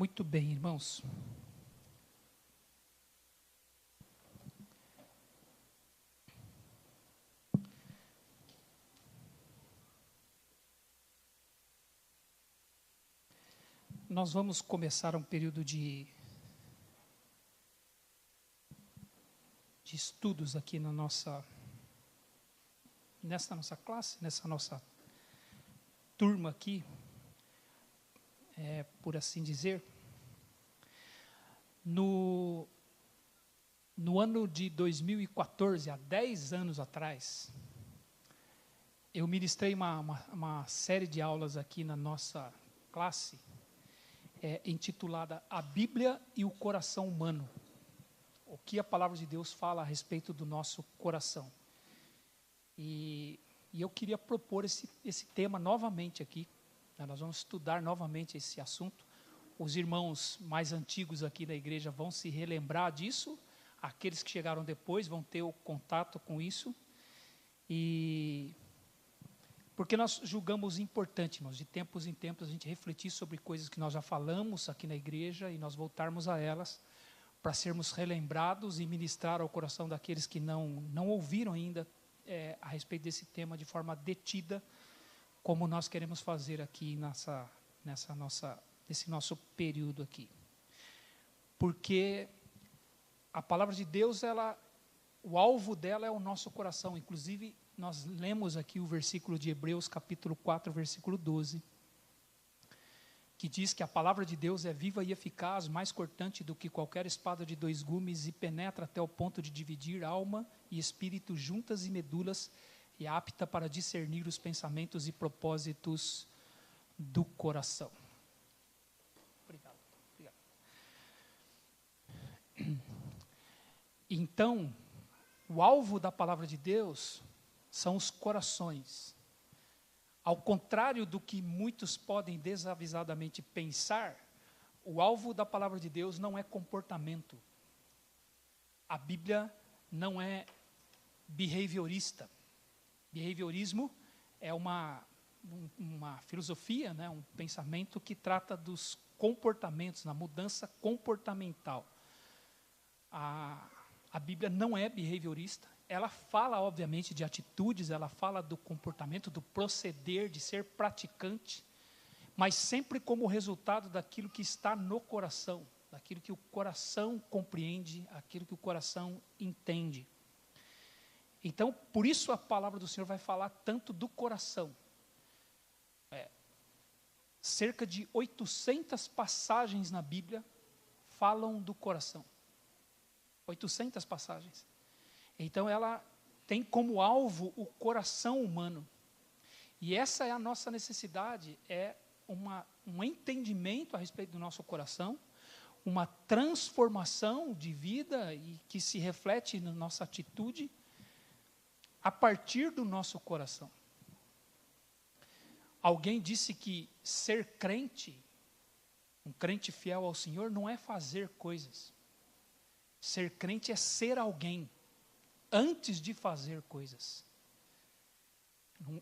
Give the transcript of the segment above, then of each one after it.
Muito bem, irmãos. Nós vamos começar um período de estudos aqui nessa nossa classe, nessa nossa turma aqui, por assim dizer. No ano de 2014, há 10 anos atrás, eu ministrei uma série de aulas aqui na nossa classe, intitulada A Bíblia e o Coração Humano. O que a palavra de Deus fala a respeito do nosso coração. E eu queria propor esse tema novamente aqui. Nós vamos estudar novamente esse assunto. Os irmãos mais antigos aqui da igreja vão se relembrar disso. Aqueles que chegaram depois vão ter o contato com isso. E porque nós julgamos importante, irmãos, de tempos em tempos a gente refletir sobre coisas que nós já falamos aqui na igreja e nós voltarmos a elas para sermos relembrados e ministrar ao coração daqueles que não ouviram ainda a respeito desse tema de forma detida, como nós queremos fazer aqui nesse nosso período aqui. Porque a palavra de Deus, o alvo dela é o nosso coração. Inclusive, nós lemos aqui o versículo de Hebreus, capítulo 4, versículo 12, que diz que a palavra de Deus é viva e eficaz, mais cortante do que qualquer espada de 2 gumes, e penetra até o ponto de dividir alma e espírito, juntas e medulas, e é apta para discernir os pensamentos e propósitos do coração. Obrigado. Então, o alvo da palavra de Deus são os corações. Ao contrário do que muitos podem desavisadamente pensar, o alvo da palavra de Deus não é comportamento. A Bíblia não é behaviorista. Behaviorismo é uma filosofia, né, um pensamento que trata dos comportamentos, na mudança comportamental. A Bíblia não é behaviorista. Ela fala, obviamente, de atitudes, ela fala do comportamento, do proceder, de ser praticante, mas sempre como resultado daquilo que está no coração, daquilo que o coração compreende, aquilo que o coração entende. Então, por isso a palavra do Senhor vai falar tanto do coração. Cerca de 800 passagens na Bíblia falam do coração. 800 passagens. Então, ela tem como alvo o coração humano. E essa é a nossa necessidade, um entendimento a respeito do nosso coração, uma transformação de vida e que se reflete na nossa atitude a partir do nosso coração. Alguém disse que ser crente, um crente fiel ao Senhor, não é fazer coisas. Ser crente é ser alguém antes de fazer coisas.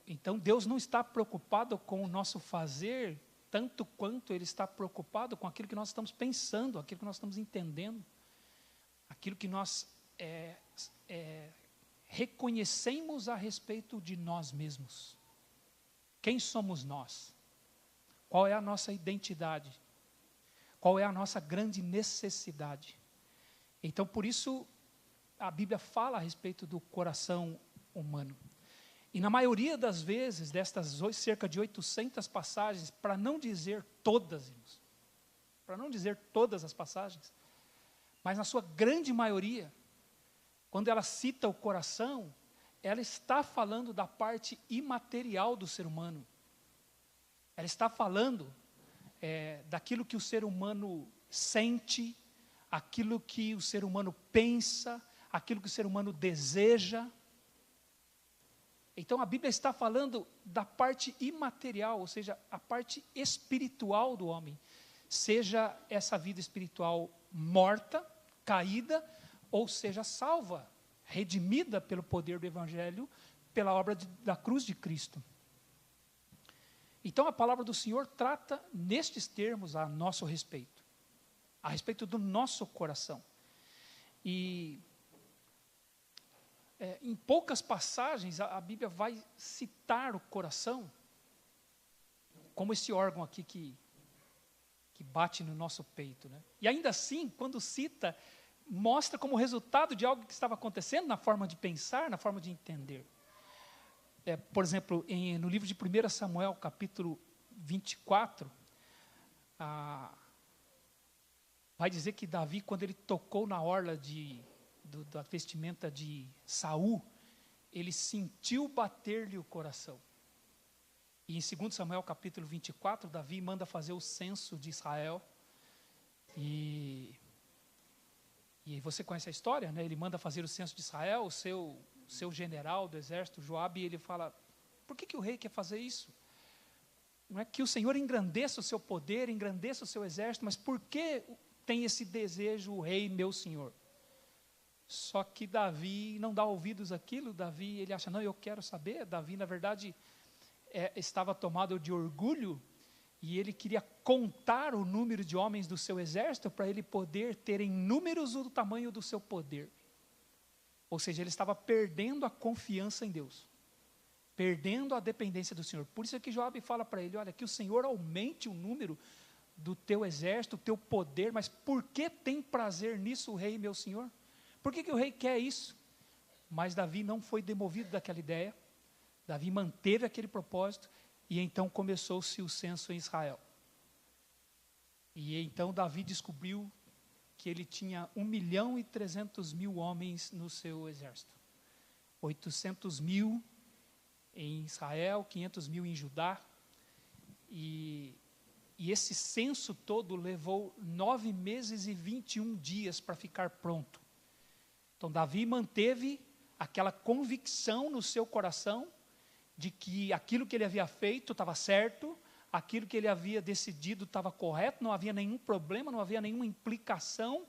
Então, Deus não está preocupado com o nosso fazer, tanto quanto Ele está preocupado com aquilo que nós estamos pensando, aquilo que nós estamos entendendo, aquilo que nós reconhecemos a respeito de nós mesmos. Quem somos nós? Qual é a nossa identidade? Qual é a nossa grande necessidade? Então, por isso, a Bíblia fala a respeito do coração humano. E na maioria das vezes, destas cerca de 800 passagens, para não dizer todas, irmãos, para não dizer todas as passagens, mas na sua grande maioria, quando ela cita o coração, ela está falando da parte imaterial do ser humano. Ela está falando daquilo que o ser humano sente, aquilo que o ser humano pensa, aquilo que o ser humano deseja. Então a Bíblia está falando da parte imaterial, ou seja, a parte espiritual do homem. Seja essa vida espiritual morta, caída, ou seja salva, redimida pelo poder do Evangelho, pela obra da cruz de Cristo. Então a palavra do Senhor trata nestes termos a nosso respeito. a respeito do nosso coração. E em poucas passagens a Bíblia vai citar o coração como esse órgão aqui que bate no nosso peito, né? E ainda assim, quando cita, mostra como resultado de algo que estava acontecendo na forma de pensar, na forma de entender. Por exemplo, no livro de 1 Samuel, capítulo 24, vai dizer que Davi, quando ele tocou na orla da vestimenta de Saul, ele sentiu bater-lhe o coração. E em 2 Samuel capítulo 24, Davi manda fazer o censo de Israel. E você conhece a história, né? Ele manda fazer o censo de Israel, o seu general do exército, Joabe, e ele fala, por que o rei quer fazer isso? Não é que o Senhor engrandeça o seu poder, engrandeça o seu exército, mas por que tem esse desejo o rei, meu senhor? Só que Davi não dá ouvidos àquilo. Davi, ele acha, não, eu quero saber. Davi, na verdade, estava tomado de orgulho e ele queria contar o número de homens do seu exército para ele poder ter em números o tamanho do seu poder. Ou seja, ele estava perdendo a confiança em Deus, perdendo a dependência do Senhor. Por isso é que Joabe fala para ele, olha, que o Senhor aumente o número do teu exército, o teu poder, mas por que tem prazer nisso o rei, meu senhor? Por que o rei quer isso? Mas Davi não foi demovido daquela ideia. Davi manteve aquele propósito e então começou-se o censo em Israel. E então Davi descobriu que ele tinha 1.300.000 homens no seu exército. 800.000 em Israel, 500.000 em Judá. E esse censo todo levou 9 meses e 21 dias para ficar pronto. Então Davi manteve aquela convicção no seu coração de que aquilo que ele havia feito estava certo, aquilo que ele havia decidido estava correto, não havia nenhum problema, não havia nenhuma implicação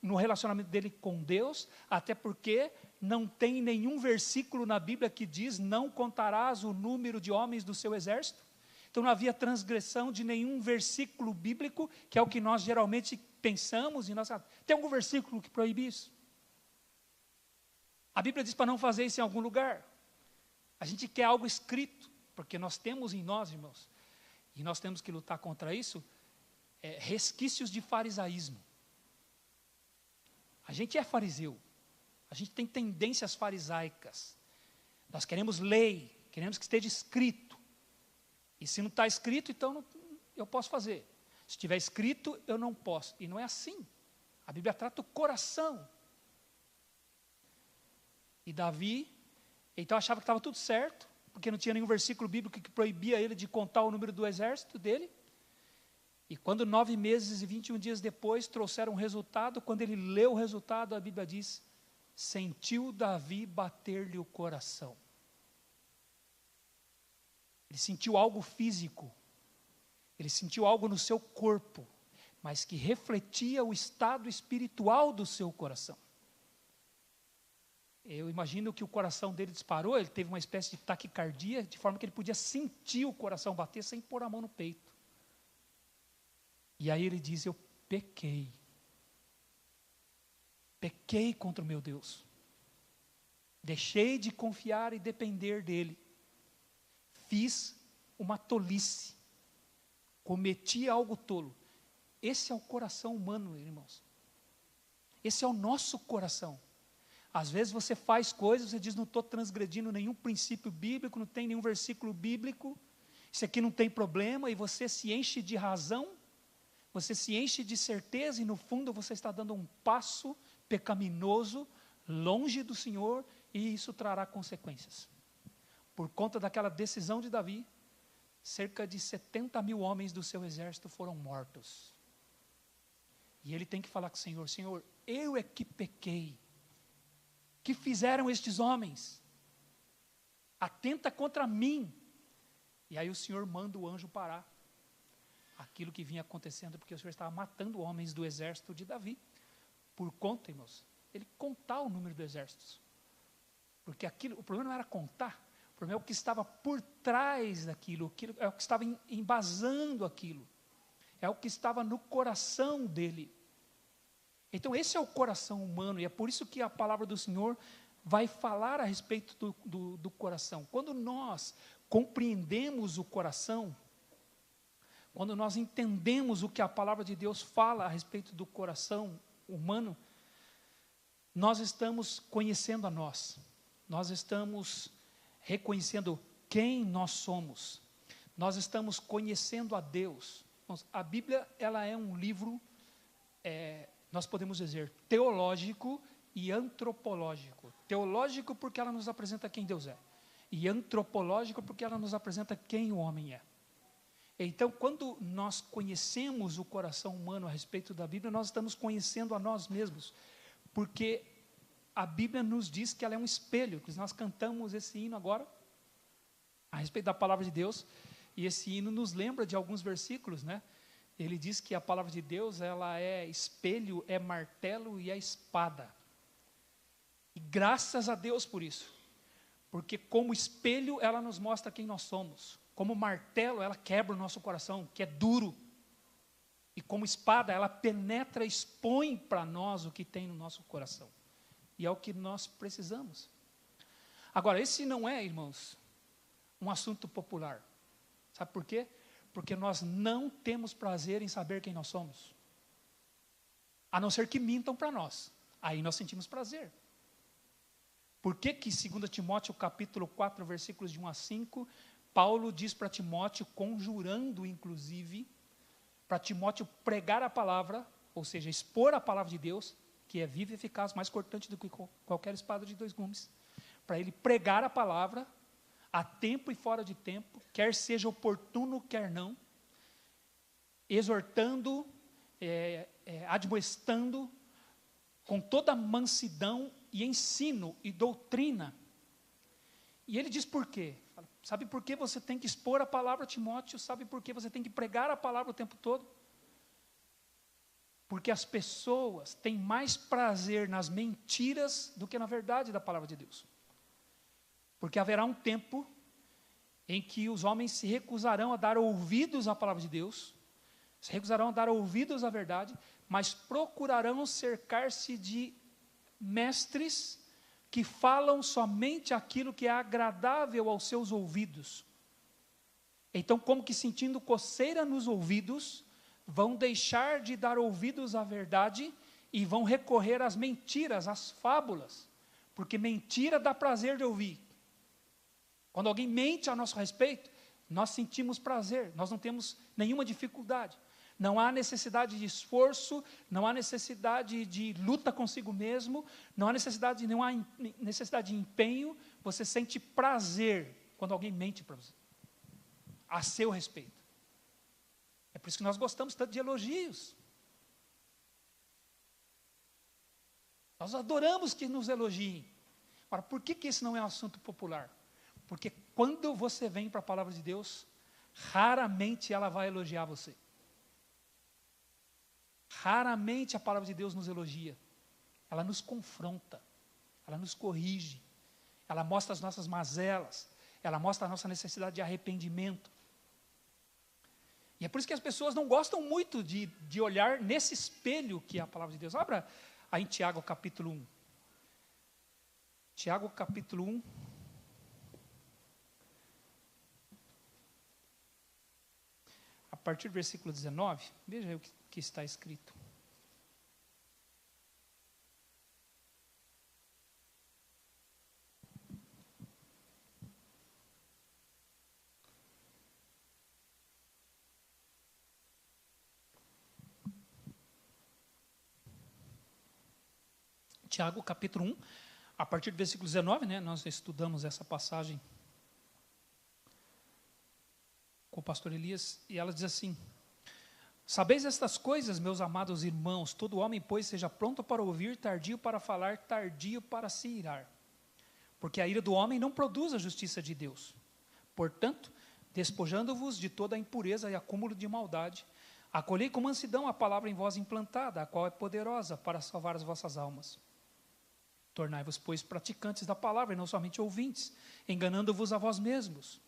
no relacionamento dele com Deus, até porque não tem nenhum versículo na Bíblia que diz, não contarás o número de homens do seu exército. Então não havia transgressão de nenhum versículo bíblico, que é o que nós geralmente pensamos. Tem algum versículo que proíbe isso? A Bíblia diz para não fazer isso em algum lugar. A gente quer algo escrito, porque nós temos em nós, irmãos, e nós temos que lutar contra isso, resquícios de farisaísmo. A gente é fariseu, a gente tem tendências farisaicas. Nós queremos lei, queremos que esteja escrito. E se não está escrito, então eu posso fazer. Se estiver escrito, eu não posso. E não é assim. A Bíblia trata o coração. E Davi, então achava que estava tudo certo, porque não tinha nenhum versículo bíblico que proibia ele de contar o número do exército dele. E quando 9 meses e 21 dias depois trouxeram o resultado, quando ele leu o resultado, a Bíblia diz, sentiu Davi bater-lhe o coração. Ele sentiu algo físico, ele sentiu algo no seu corpo, mas que refletia o estado espiritual do seu coração. Eu imagino que o coração dele disparou, ele teve uma espécie de taquicardia, de forma que ele podia sentir o coração bater sem pôr a mão no peito. E aí ele diz, eu pequei. Pequei contra o meu Deus. Deixei de confiar e depender dele. Fiz uma tolice. Cometi algo tolo. Esse é o coração humano, irmãos. Esse é o nosso coração. Às vezes você faz coisas, você diz, não estou transgredindo nenhum princípio bíblico, não tem nenhum versículo bíblico, isso aqui não tem problema, e você se enche de razão, você se enche de certeza, e no fundo você está dando um passo pecaminoso, longe do Senhor, e isso trará consequências. Por conta daquela decisão de Davi, cerca de 70.000 homens do seu exército foram mortos. E ele tem que falar com o Senhor, Senhor, eu é que pequei. Que fizeram estes homens? Atenta contra mim. E aí o Senhor manda o anjo parar aquilo que vinha acontecendo, porque o Senhor estava matando homens do exército de Davi. Por conta, irmãos, ele contar o número do exército. Porque o problema não era contar, o problema é o que estava por trás daquilo, é o que estava embasando aquilo. é o que estava no coração dele. Então esse é o coração humano, e é por isso que a palavra do Senhor vai falar a respeito do coração. Quando nós compreendemos o coração, quando nós entendemos o que a palavra de Deus fala a respeito do coração humano, nós estamos conhecendo a nós estamos reconhecendo quem nós somos, nós estamos conhecendo a Deus. A Bíblia, ela é um livro, nós podemos dizer, teológico e antropológico. Teológico porque ela nos apresenta quem Deus é, e antropológico porque ela nos apresenta quem o homem é. Então, quando nós conhecemos o coração humano a respeito da Bíblia, nós estamos conhecendo a nós mesmos, porque a Bíblia nos diz que ela é um espelho, que nós cantamos esse hino agora, a respeito da palavra de Deus, e esse hino nos lembra de alguns versículos, né? Ele diz que a palavra de Deus, ela é espelho, é martelo e é espada. E graças a Deus por isso, porque como espelho ela nos mostra quem nós somos, como martelo ela quebra o nosso coração, que é duro, e como espada ela penetra, expõe para nós o que tem no nosso coração, e é o que nós precisamos. Agora, esse não é, irmãos, um assunto popular, sabe por quê? Porque nós não temos prazer em saber quem nós somos, a não ser que mintam para nós, aí nós sentimos prazer. Por que que 2 Timóteo capítulo 4, versículos de 1 a 5, Paulo diz para Timóteo, conjurando inclusive, para Timóteo pregar a palavra, ou seja, expor a palavra de Deus, que é viva e eficaz, mais cortante do que qualquer espada de 2 gumes, para ele pregar a palavra, a tempo e fora de tempo, quer seja oportuno, quer não, exortando, admoestando, com toda mansidão e ensino e doutrina. E ele diz por quê? Sabe por que você tem que expor a palavra, Timóteo? Sabe por que você tem que pregar a palavra o tempo todo? Porque as pessoas têm mais prazer nas mentiras do que na verdade da palavra de Deus. Porque haverá um tempo em que os homens se recusarão a dar ouvidos à palavra de Deus, se recusarão a dar ouvidos à verdade, mas procurarão cercar-se de mestres que falam somente aquilo que é agradável aos seus ouvidos. Então, como que sentindo coceira nos ouvidos, vão deixar de dar ouvidos à verdade e vão recorrer às mentiras, às fábulas, porque mentira dá prazer de ouvir. Quando alguém mente a nosso respeito, nós sentimos prazer, nós não temos nenhuma dificuldade. Não há necessidade de esforço, não há necessidade de luta consigo mesmo, não há necessidade de empenho, você sente prazer quando alguém mente para você, a seu respeito. É por isso que nós gostamos tanto de elogios. Nós adoramos que nos elogiem. Agora, por que esse não é um assunto popular? Porque quando você vem para a palavra de Deus, raramente ela vai elogiar você. Raramente a palavra de Deus nos elogia. Ela nos confronta, ela nos corrige, ela mostra as nossas mazelas, ela mostra a nossa necessidade de arrependimento. E é por isso que as pessoas não gostam muito de olhar nesse espelho que é a palavra de Deus. Abra aí em Tiago capítulo 1. Tiago capítulo 1. A partir do versículo 19, veja aí o que está escrito. Tiago, capítulo 1, a partir do versículo 19, né, nós estudamos essa passagem com o pastor Elias, e ela diz assim: sabeis estas coisas, meus amados irmãos, todo homem, pois, seja pronto para ouvir, tardio para falar, tardio para se irar. Porque a ira do homem não produz a justiça de Deus. Portanto, despojando-vos de toda a impureza e acúmulo de maldade, acolhei com mansidão a palavra em vós implantada, a qual é poderosa para salvar as vossas almas. Tornai-vos, pois, praticantes da palavra, e não somente ouvintes, enganando-vos a vós mesmos.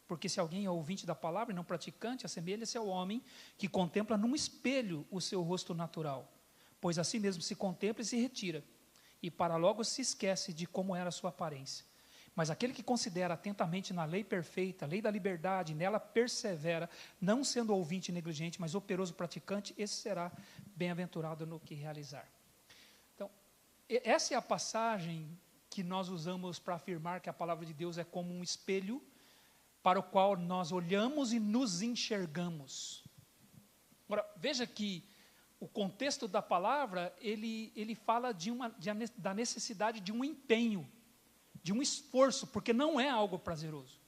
Porque se alguém é ouvinte da palavra e não praticante, assemelha-se ao homem que contempla num espelho o seu rosto natural, pois assim mesmo se contempla e se retira, e para logo se esquece de como era a sua aparência. Mas aquele que considera atentamente na lei perfeita, a lei da liberdade, nela persevera, não sendo ouvinte negligente, mas operoso praticante, esse será bem-aventurado no que realizar. Então, essa é a passagem que nós usamos para afirmar que a palavra de Deus é como um espelho para o qual nós olhamos e nos enxergamos. Agora, veja que o contexto da palavra, ele fala da necessidade de um empenho, de um esforço, porque não é algo prazeroso.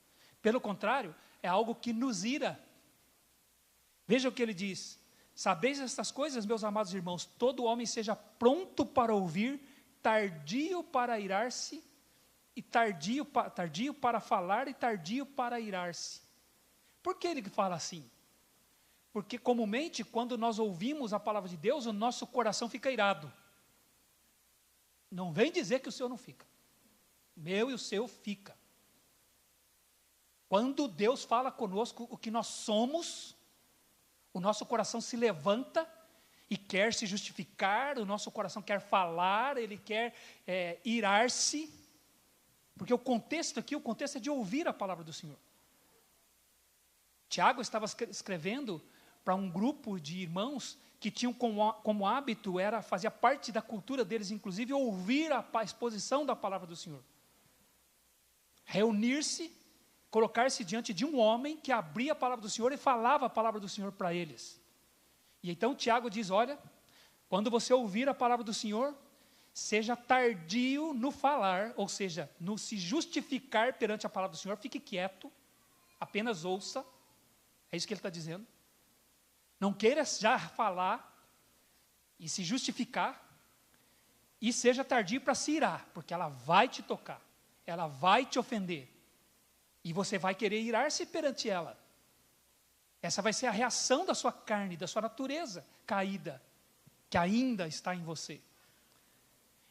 Pelo contrário, é algo que nos ira. Veja o que ele diz: sabeis estas coisas, meus amados irmãos, todo homem seja pronto para ouvir, tardio para irar-se, e tardio para falar e tardio para irar-se. Por que ele fala assim? Porque comumente, quando nós ouvimos a palavra de Deus, o nosso coração fica irado. Não vem dizer que o seu não fica. O meu e o seu fica. Quando Deus fala conosco o que nós somos, o nosso coração se levanta e quer se justificar, o nosso coração quer falar, ele quer irar-se, porque o contexto é de ouvir a palavra do Senhor. Tiago estava escrevendo para um grupo de irmãos que tinham como hábito, fazia parte da cultura deles, inclusive, ouvir a exposição da palavra do Senhor. Reunir-se, colocar-se diante de um homem que abria a palavra do Senhor e falava a palavra do Senhor para eles. E então Tiago diz: olha, quando você ouvir a palavra do Senhor, seja tardio no falar, ou seja, no se justificar perante a palavra do Senhor, fique quieto, apenas ouça, é isso que ele está dizendo. Não queira já falar e se justificar, e seja tardio para se irar, porque ela vai te tocar, ela vai te ofender, e você vai querer irar-se perante ela. Essa vai ser a reação da sua carne, da sua natureza caída, que ainda está em você.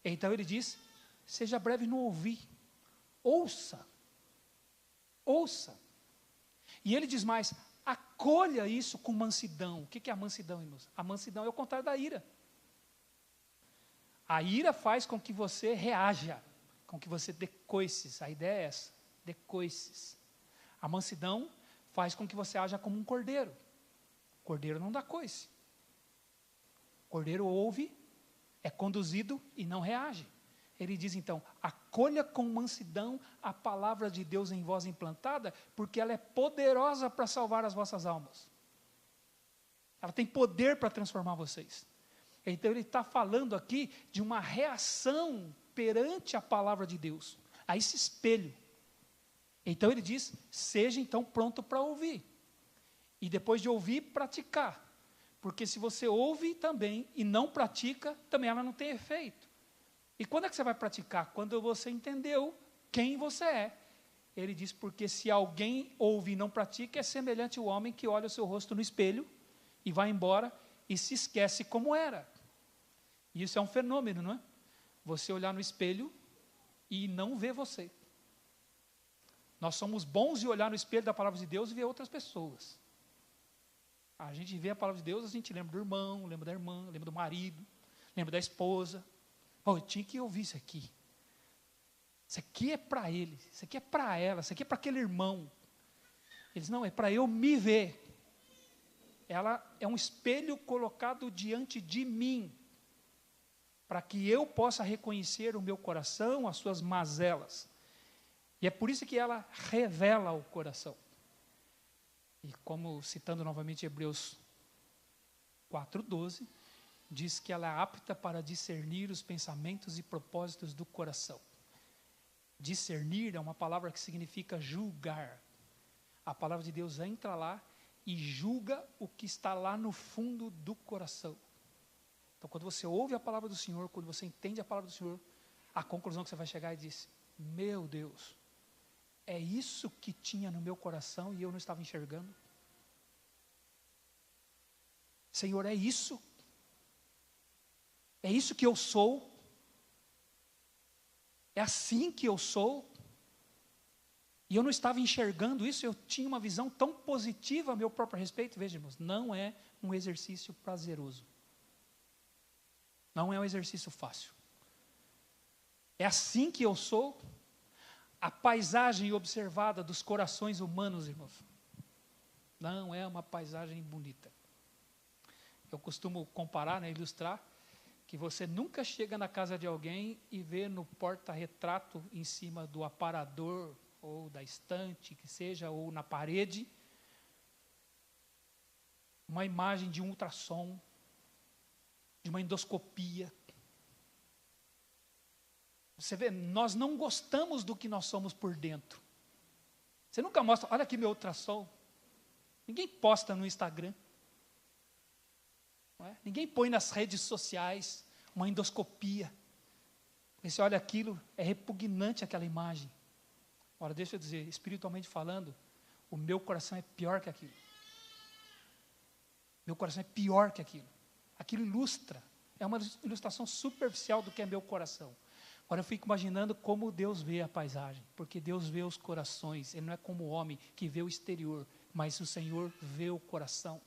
Então ele diz: seja breve no ouvir, ouça, ouça. E ele diz mais: acolha isso com mansidão. O que é a mansidão, irmãos? A mansidão é o contrário da ira. A ira faz com que você reaja, com que você dê coices. A ideia é essa, dê coices. A mansidão faz com que você haja como um cordeiro. O cordeiro não dá coice. O cordeiro ouve, é conduzido e não reage. Ele diz então: acolha com mansidão a palavra de Deus em vós implantada, porque ela é poderosa para salvar as vossas almas. Ela tem poder para transformar vocês. Então ele está falando aqui de uma reação perante a palavra de Deus, a esse espelho. Então ele diz: seja então pronto para ouvir. E depois de ouvir, praticar. Porque se você ouve também e não pratica, também ela não tem efeito. E quando é que você vai praticar? Quando você entendeu quem você é. Ele diz: porque se alguém ouve e não pratica, é semelhante ao homem que olha o seu rosto no espelho e vai embora e se esquece como era. E isso é um fenômeno, não é? Você olhar no espelho e não ver você. Nós somos bons de olhar no espelho da palavra de Deus e ver outras pessoas. A gente vê a palavra de Deus, a gente lembra do irmão, lembra da irmã, lembra do marido, lembra da esposa. Eu tinha que ouvir isso aqui. Isso aqui é para ele, isso aqui é para ela, isso aqui é para aquele irmão. Eles: não, é para eu me ver. Ela é um espelho colocado diante de mim, para que eu possa reconhecer o meu coração, as suas mazelas. E é por isso que ela revela o coração. E como, citando novamente Hebreus 4:12, diz que ela é apta para discernir os pensamentos e propósitos do coração. Discernir é uma palavra que significa julgar. A palavra de Deus entra lá e julga o que está lá no fundo do coração. Então, quando você ouve a palavra do Senhor, quando você entende a palavra do Senhor, a conclusão que você vai chegar é diz: meu Deus, é isso que tinha no meu coração e eu não estava enxergando? Senhor, é isso? É isso que eu sou? É assim que eu sou? E eu não estava enxergando isso, eu tinha uma visão tão positiva a meu próprio respeito. Veja, irmãos, não é um exercício prazeroso. Não é um exercício fácil. É assim que eu sou. A paisagem observada dos corações humanos, irmãos, não é uma paisagem bonita. Eu costumo comparar, ilustrar, que você nunca chega na casa de alguém e vê no porta-retrato, em cima do aparador, ou da estante, que seja, ou na parede, uma imagem de um ultrassom, de uma endoscopia. Você vê, nós não gostamos do que nós somos por dentro. Você nunca mostra, olha aqui meu ultrassom. Ninguém posta no Instagram. Não é? Ninguém põe nas redes sociais uma endoscopia. Porque você olha aquilo, é repugnante aquela imagem. Ora, deixa eu dizer, espiritualmente falando, o meu coração é pior que aquilo. Meu coração é pior que aquilo. Aquilo ilustra, é uma ilustração superficial do que é meu coração. Agora eu fico imaginando como Deus vê a paisagem, porque Deus vê os corações, Ele não é como o homem que vê o exterior, mas o Senhor vê o coração.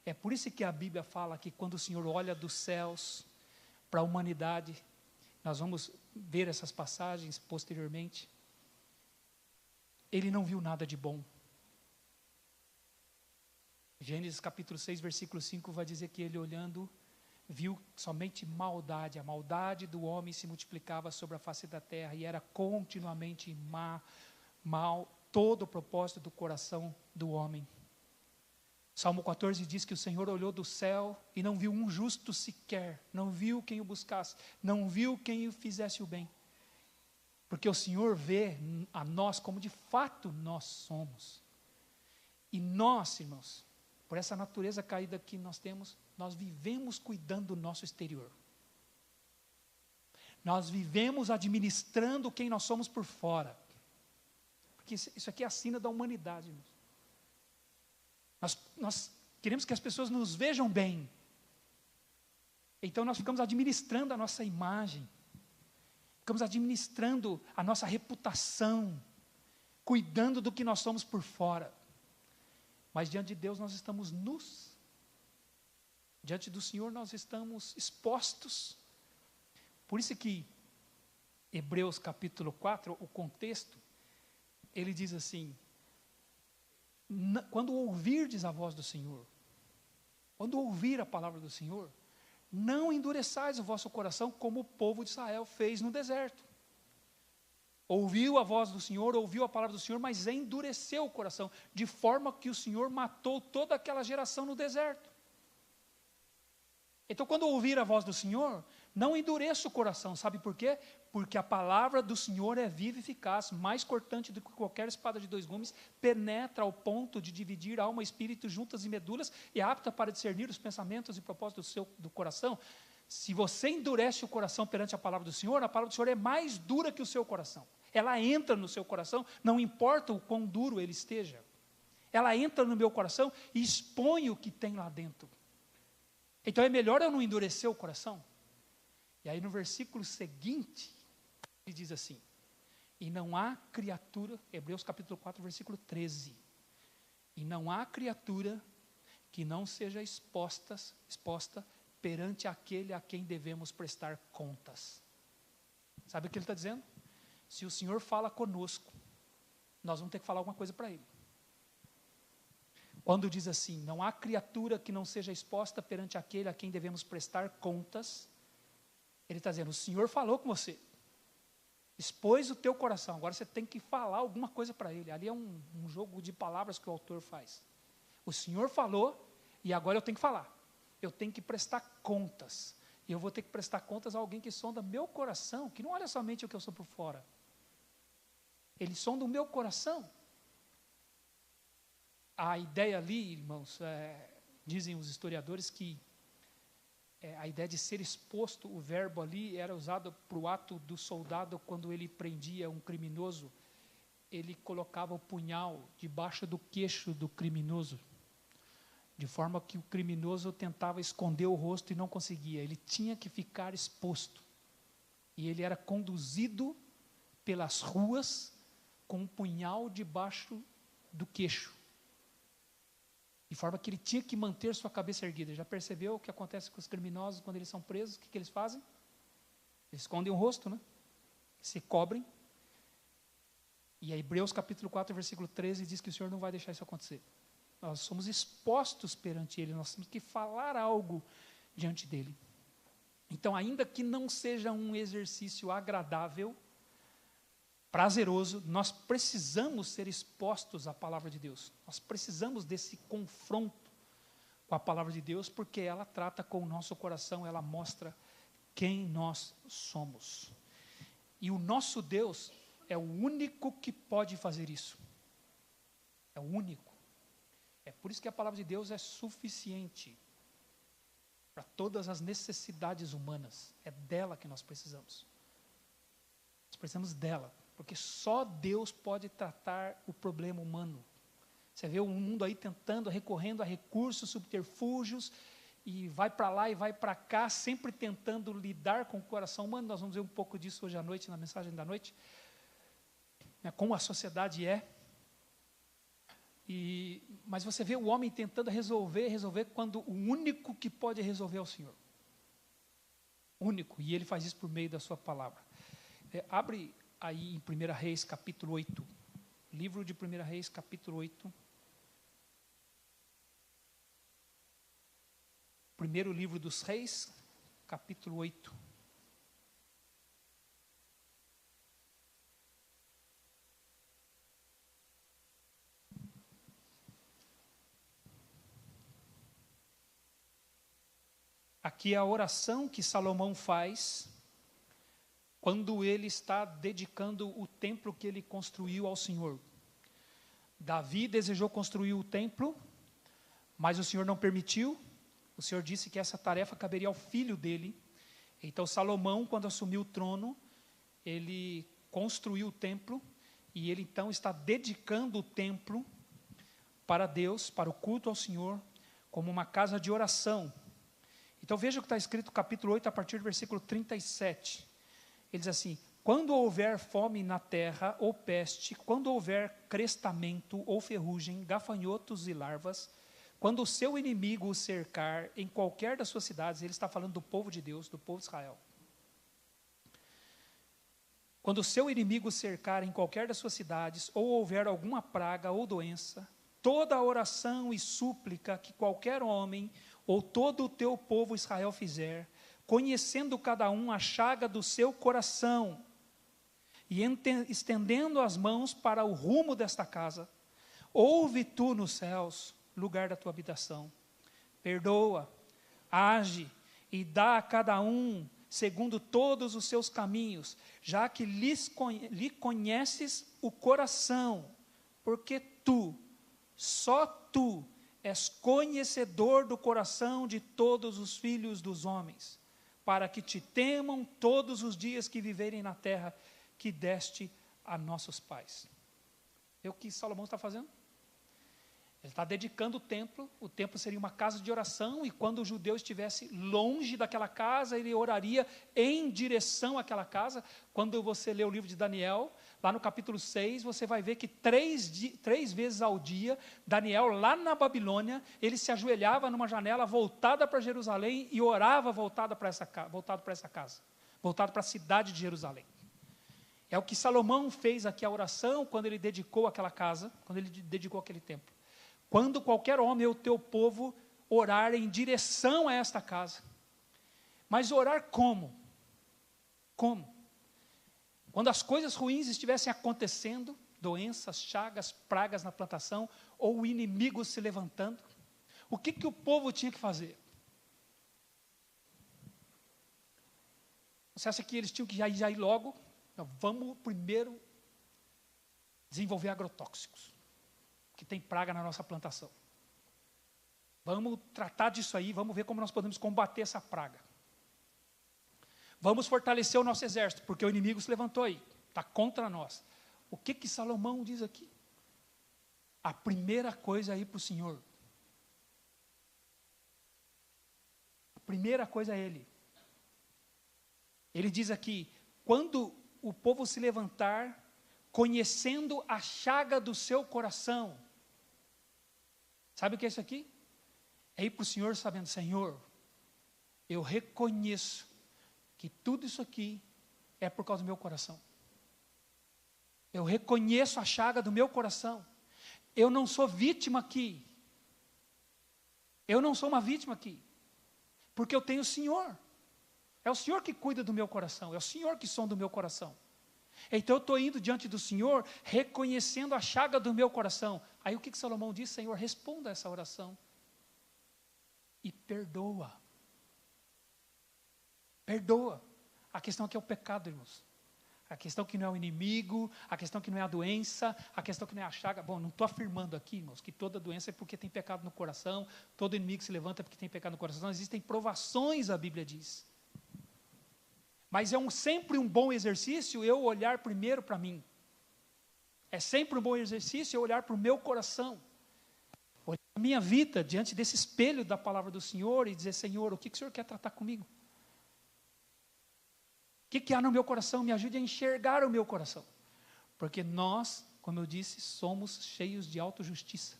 É por isso que a Bíblia fala que quando o Senhor olha dos céus para a humanidade, nós vamos ver essas passagens posteriormente, Ele não viu nada de bom. Gênesis capítulo 6, versículo 5 vai dizer que Ele olhando viu somente maldade, a maldade do homem se multiplicava sobre a face da terra e era continuamente mal todo o propósito do coração do homem. Salmo 14 diz que o Senhor olhou do céu e não viu um justo sequer, não viu quem o buscasse, não viu quem o fizesse o bem. Porque o Senhor vê a nós como de fato nós somos. E nós, irmãos, por essa natureza caída que nós temos, nós vivemos cuidando do nosso exterior. Nós vivemos administrando quem nós somos por fora. Porque isso aqui é a sina da humanidade, irmãos. Nós queremos que as pessoas nos vejam bem. Então nós ficamos administrando a nossa imagem. Ficamos administrando a nossa reputação. Cuidando do que nós somos por fora. Mas diante de Deus nós estamos nus. Diante do Senhor nós estamos expostos. Por isso que Hebreus capítulo 4, o contexto, ele diz assim, quando ouvirdes a voz do Senhor, quando ouvir a palavra do Senhor, não endureçais o vosso coração como o povo de Israel fez no deserto. Ouviu a voz do Senhor, ouviu a palavra do Senhor, mas endureceu o coração, de forma que o Senhor matou toda aquela geração no deserto. Então, quando ouvir a voz do Senhor, não endureça o coração, sabe por quê? Porque a palavra do Senhor é viva e eficaz, mais cortante do que qualquer espada de 2 gumes, penetra ao ponto de dividir alma e espírito, juntas e medulas, e é apta para discernir os pensamentos e propósitos do coração. Se você endurece o coração perante a palavra do Senhor, a palavra do Senhor é mais dura que o seu coração. Ela entra no seu coração, não importa o quão duro ele esteja. Ela entra no meu coração e expõe o que tem lá dentro. Então é melhor eu não endurecer o coração. E aí no versículo seguinte, ele diz assim, e não há criatura, Hebreus capítulo 4, versículo 13, e não há criatura que não seja exposta perante aquele a quem devemos prestar contas. Sabe o que ele está dizendo? Se o Senhor fala conosco, nós vamos ter que falar alguma coisa para Ele. Quando diz assim, não há criatura que não seja exposta perante aquele a quem devemos prestar contas, ele está dizendo, o Senhor falou com você, expôs o teu coração, agora você tem que falar alguma coisa para Ele. Ali é um jogo de palavras que o autor faz. O Senhor falou e agora eu tenho que falar. Eu tenho que prestar contas. E eu vou ter que prestar contas a alguém que sonda meu coração, que não olha somente o que eu sou por fora. Ele sonda o meu coração. A ideia ali, irmãos, dizem os historiadores que a ideia de ser exposto, o verbo ali era usado para o ato do soldado quando ele prendia um criminoso, ele colocava o punhal debaixo do queixo do criminoso, de forma que o criminoso tentava esconder o rosto e não conseguia, ele tinha que ficar exposto. E ele era conduzido pelas ruas com um punhal debaixo do queixo, de forma que ele tinha que manter sua cabeça erguida. Já percebeu o que acontece com os criminosos quando eles são presos? O que eles fazem? Eles escondem o rosto, né? Se cobrem. E aí, Hebreus capítulo 4, versículo 13, diz que o Senhor não vai deixar isso acontecer. Nós somos expostos perante Ele, nós temos que falar algo diante dEle. Então, ainda que não seja um exercício agradável, prazeroso, nós precisamos ser expostos à palavra de Deus. Nós precisamos desse confronto com a palavra de Deus, porque ela trata com o nosso coração, ela mostra quem nós somos. E o nosso Deus é o único que pode fazer isso. É o único. É por isso que a palavra de Deus é suficiente para todas as necessidades humanas. É dela que nós precisamos. Nós precisamos dela, porque só Deus pode tratar o problema humano. Você vê o mundo aí tentando, recorrendo a recursos, subterfúgios, e vai para lá e vai para cá, sempre tentando lidar com o coração humano. Nós vamos ver um pouco disso hoje à noite, na mensagem da noite, como a sociedade é. Mas você vê o homem tentando resolver, quando o único que pode resolver é o Senhor. Único, e Ele faz isso por meio da sua palavra. Abre aí em 1 Reis, capítulo 8. Livro de 1 Reis, capítulo 8. Primeiro livro dos Reis, capítulo 8. Aqui é a oração que Salomão faz quando ele está dedicando o templo que ele construiu ao Senhor. Davi desejou construir o templo, mas o Senhor não permitiu. O Senhor disse que essa tarefa caberia ao filho dele. Então Salomão, quando assumiu o trono, ele construiu o templo, e ele então está dedicando o templo para Deus, para o culto ao Senhor, como uma casa de oração. Então veja o que está escrito no capítulo 8, a partir do versículo 37. Ele diz assim: quando houver fome na terra, ou peste, quando houver crestamento, ou ferrugem, gafanhotos e larvas, quando o seu inimigo o cercar em qualquer das suas cidades, ele está falando do povo de Deus, do povo de Israel. Quando o seu inimigo o cercar em qualquer das suas cidades, ou houver alguma praga ou doença, toda a oração e súplica que qualquer homem ou todo o teu povo Israel fizer, conhecendo cada um a chaga do seu coração, e estendendo as mãos para o rumo desta casa, ouve tu nos céus, lugar da tua habitação, perdoa, age e dá a cada um segundo todos os seus caminhos, já que lhe conheces o coração, porque tu, só tu, és conhecedor do coração de todos os filhos dos homens, para que te temam todos os dias que viverem na terra que deste a nossos pais. É o que Salomão está fazendo? Ele está dedicando o templo seria uma casa de oração, e quando o judeu estivesse longe daquela casa, ele oraria em direção àquela casa. Quando você lê o livro de Daniel, lá no capítulo 6, você vai ver que três vezes ao dia, Daniel, lá na Babilônia, ele se ajoelhava numa janela voltada para Jerusalém e orava voltado para essa casa, voltado para a cidade de Jerusalém. É o que Salomão fez aqui, a oração, quando ele dedicou aquela casa, quando ele dedicou aquele templo. Quando qualquer homem ou teu povo orar em direção a esta casa. Mas orar como? Como? Quando as coisas ruins estivessem acontecendo, doenças, chagas, pragas na plantação, ou o inimigo se levantando, o que o povo tinha que fazer? Você acha que eles tinham que já ir logo? Não, vamos primeiro desenvolver agrotóxicos, que tem praga na nossa plantação. Vamos tratar disso aí, vamos ver como nós podemos combater essa praga. Vamos fortalecer o nosso exército, porque o inimigo se levantou aí, está contra nós. O que Salomão diz aqui? A primeira coisa é ir para o Senhor. A primeira coisa é Ele. Ele diz aqui, quando o povo se levantar conhecendo a chaga do seu coração. Sabe o que é isso aqui? É ir para o Senhor sabendo, Senhor, eu reconheço que tudo isso aqui é por causa do meu coração. Eu reconheço a chaga do meu coração. Eu não sou vítima aqui. Eu não sou uma vítima aqui. Porque eu tenho o Senhor. É o Senhor que cuida do meu coração. É o Senhor que sonda o meu coração. Então eu estou indo diante do Senhor, reconhecendo a chaga do meu coração. Aí o que Salomão diz? Senhor, responda essa oração. E perdoa. Perdoa. A questão aqui é o pecado, irmãos. A questão que não é o inimigo, a questão que não é a doença, a questão que não é a chaga. Bom, não estou afirmando aqui, irmãos, que toda doença é porque tem pecado no coração, todo inimigo se levanta porque tem pecado no coração. Existem provações, a Bíblia diz. Mas é sempre um bom exercício eu olhar primeiro para mim. É sempre um bom exercício eu olhar para o meu coração. Olhar a minha vida diante desse espelho da palavra do Senhor e dizer, Senhor, o que o Senhor quer tratar comigo? O que há no meu coração? Me ajude a enxergar o meu coração. Porque nós, como eu disse, somos cheios de autojustiça.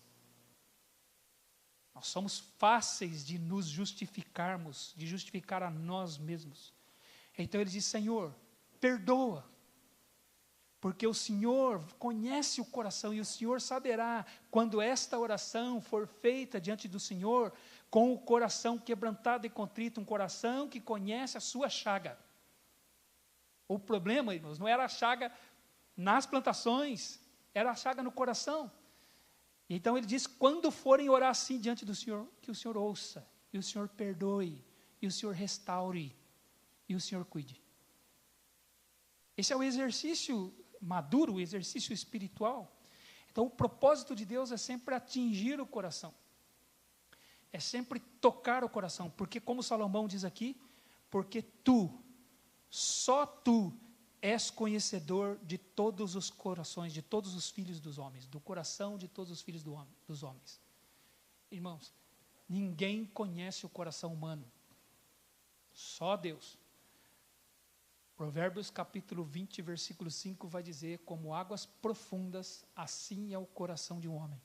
Nós somos fáceis de nos justificarmos, de justificar a nós mesmos. Então ele diz, Senhor, perdoa. Porque o Senhor conhece o coração e o Senhor saberá quando esta oração for feita diante do Senhor com o coração quebrantado e contrito, um coração que conhece a sua chaga. O problema, irmãos, não era a chaga nas plantações, era a chaga no coração. Então ele diz, quando forem orar assim diante do Senhor, que o Senhor ouça, e o Senhor perdoe, e o Senhor restaure, e o Senhor cuide. Esse é o exercício maduro, o exercício espiritual. Então o propósito de Deus é sempre atingir o coração. É sempre tocar o coração, porque como Salomão diz aqui, porque só tu és conhecedor de todos os corações, de todos os filhos dos homens, do coração de todos os filhos dos homens. Irmãos, ninguém conhece o coração humano, só Deus. Provérbios capítulo 20, versículo 5 vai dizer, como águas profundas, assim é o coração de um homem.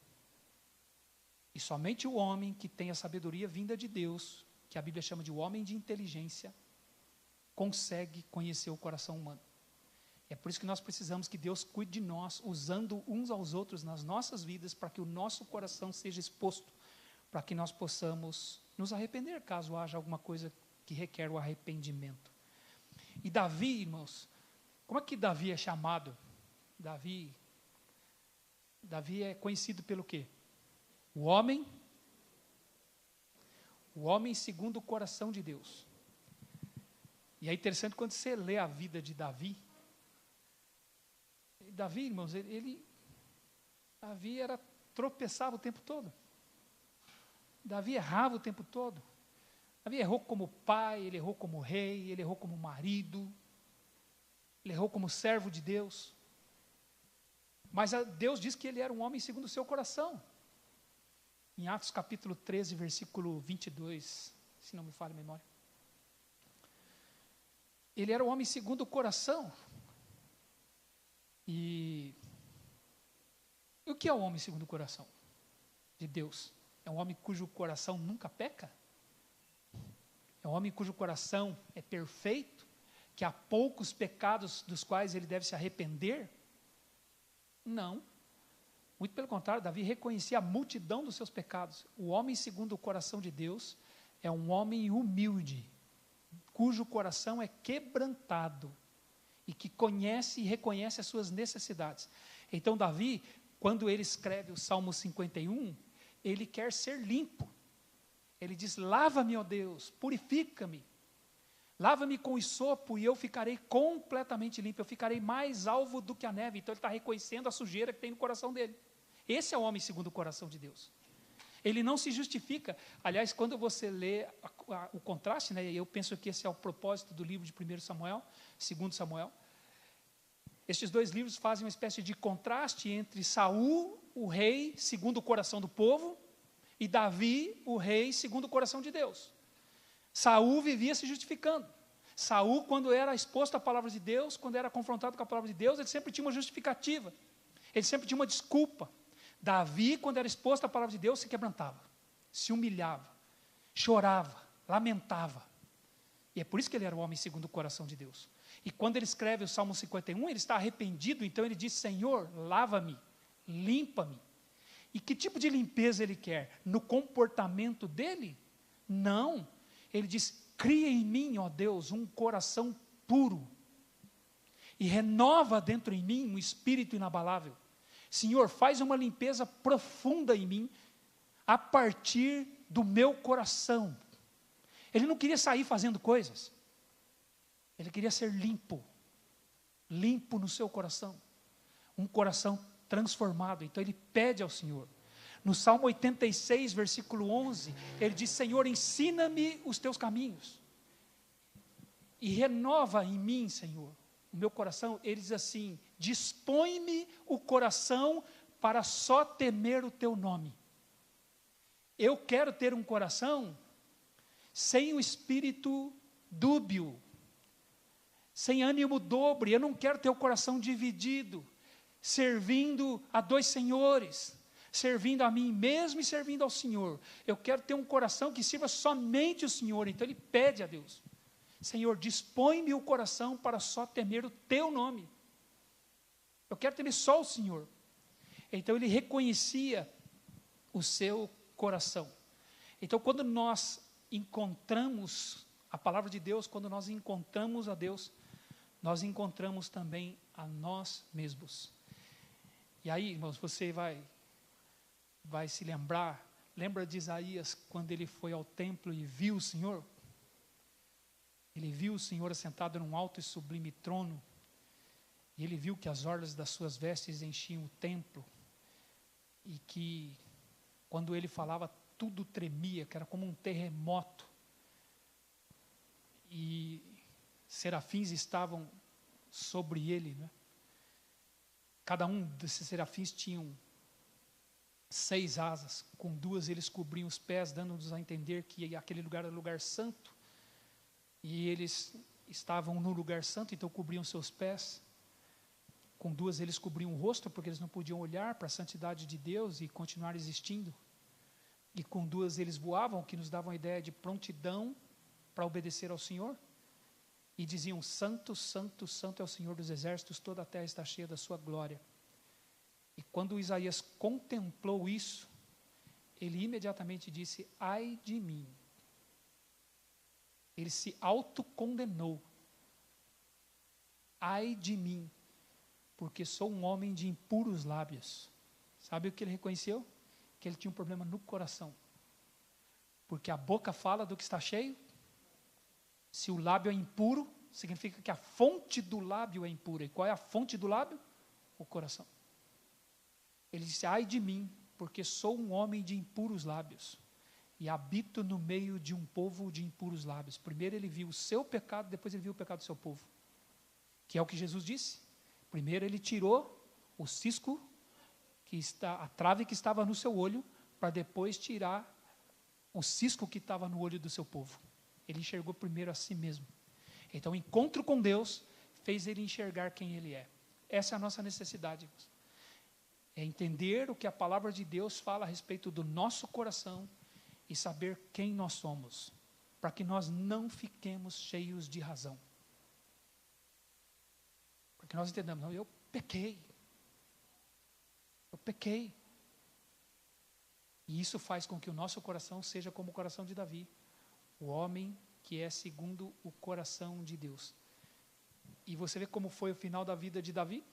E somente o homem que tem a sabedoria vinda de Deus, que a Bíblia chama de homem de inteligência, consegue conhecer o coração humano. É por isso que nós precisamos que Deus cuide de nós, usando uns aos outros nas nossas vidas, para que o nosso coração seja exposto, para que nós possamos nos arrepender, caso haja alguma coisa que requer o arrependimento. E Davi, irmãos, como é que Davi é chamado? Davi é conhecido pelo quê? O homem segundo o coração de Deus. E é interessante quando você lê a vida de Davi. Davi, irmãos, Davi tropeçava o tempo todo. Davi errava o tempo todo. Davi errou como pai, ele errou como rei, ele errou como marido, ele errou como servo de Deus. Mas Deus diz que ele era um homem segundo o seu coração. Em Atos capítulo 13, versículo 22, se não me falha a memória. Ele era um homem segundo o coração. E o que é um homem segundo o coração de Deus? É um homem cujo coração nunca peca? É um homem cujo coração é perfeito? Que há poucos pecados dos quais ele deve se arrepender? Não. Muito pelo contrário, Davi reconhecia a multidão dos seus pecados. O homem segundo o coração de Deus é um homem humilde, cujo coração é quebrantado e que conhece e reconhece as suas necessidades. Então Davi, quando ele escreve o Salmo 51, ele quer ser limpo. Ele diz, lava-me, ó Deus, purifica-me. Lava-me com hisopo e eu ficarei completamente limpo. Eu ficarei mais alvo do que a neve. Então ele está reconhecendo a sujeira que tem no coração dele. Esse é o homem segundo o coração de Deus. Ele não se justifica. Aliás, quando você lê o contraste, né, eu penso que esse é o propósito do livro de 1 Samuel, 2 Samuel. Estes dois livros fazem uma espécie de contraste entre Saul, o rei, segundo o coração do povo, e Davi, o rei, segundo o coração de Deus. Saul vivia se justificando. Saul, quando era exposto à palavra de Deus, quando era confrontado com a palavra de Deus, ele sempre tinha uma justificativa, ele sempre tinha uma desculpa. Davi, quando era exposto à palavra de Deus, se quebrantava, se humilhava, chorava, lamentava. E é por isso que ele era o homem segundo o coração de Deus. E quando ele escreve o Salmo 51, ele está arrependido, então ele diz: Senhor, lava-me, limpa-me. E que tipo de limpeza ele quer? No comportamento dele? Não. Ele diz: cria em mim, ó Deus, um coração puro. E renova dentro em mim um espírito inabalável. Senhor, faz uma limpeza profunda em mim, a partir do meu coração. Ele não queria sair fazendo coisas. Ele queria ser limpo. Limpo no seu coração. Um coração transformado. Então ele pede ao Senhor. No Salmo 86, versículo 11, ele diz: Senhor, ensina-me os teus caminhos. E renova em mim, Senhor, o meu coração. Ele diz assim: dispõe-me o coração para só temer o teu nome. Eu quero ter um coração sem o espírito dúbio, sem ânimo dobre. Eu não quero ter o coração dividido, servindo a dois senhores, servindo a mim mesmo e servindo ao Senhor. Eu quero ter um coração que sirva somente o Senhor. Então ele pede a Deus: Senhor, dispõe-me o coração para só temer o teu nome. Eu quero temer só o Senhor. Então ele reconhecia o seu coração. Então quando nós encontramos a palavra de Deus, quando nós encontramos a Deus, nós encontramos também a nós mesmos. E aí, irmãos, você vai se lembra de Isaías, quando ele foi ao templo e viu o Senhor? Ele viu o Senhor assentado num alto e sublime trono, e ele viu que as orlas das suas vestes enchiam o templo, e que quando ele falava, tudo tremia, que era como um terremoto, e serafins estavam sobre ele, né? Cada um desses serafins tinham 6 asas, com 2 eles cobriam os pés, dando-nos a entender que aquele lugar era lugar santo, e eles estavam no lugar santo, então cobriam seus pés. Com 2 eles cobriam o rosto, porque eles não podiam olhar para a santidade de Deus e continuar existindo. E com 2 eles voavam, que nos davam a ideia de prontidão para obedecer ao Senhor. E diziam: Santo, Santo, Santo é o Senhor dos exércitos, toda a terra está cheia da sua glória. E quando Isaías contemplou isso, ele imediatamente disse: ai de mim. Ele se autocondenou. Ai de mim, porque sou um homem de impuros lábios. Sabe o que ele reconheceu? Que ele tinha um problema no coração. Porque a boca fala do que está cheio. Se o lábio é impuro, significa que a fonte do lábio é impura. E qual é a fonte do lábio? O coração. Ele disse: ai de mim, porque sou um homem de impuros lábios, e habito no meio de um povo de impuros lábios. Primeiro ele viu o seu pecado, depois ele viu o pecado do seu povo. Que é o que Jesus disse. Primeiro ele tirou o cisco, a trave que estava no seu olho, para depois tirar o cisco que estava no olho do seu povo. Ele enxergou primeiro a si mesmo. Então o encontro com Deus fez ele enxergar quem ele é. Essa é a nossa necessidade. É entender o que a palavra de Deus fala a respeito do nosso coração e saber quem nós somos, para que nós não fiquemos cheios de razão. Porque nós entendamos: não, eu pequei. Eu pequei. E isso faz com que o nosso coração seja como o coração de Davi, o homem que é segundo o coração de Deus. E você vê como foi o final da vida de Davi?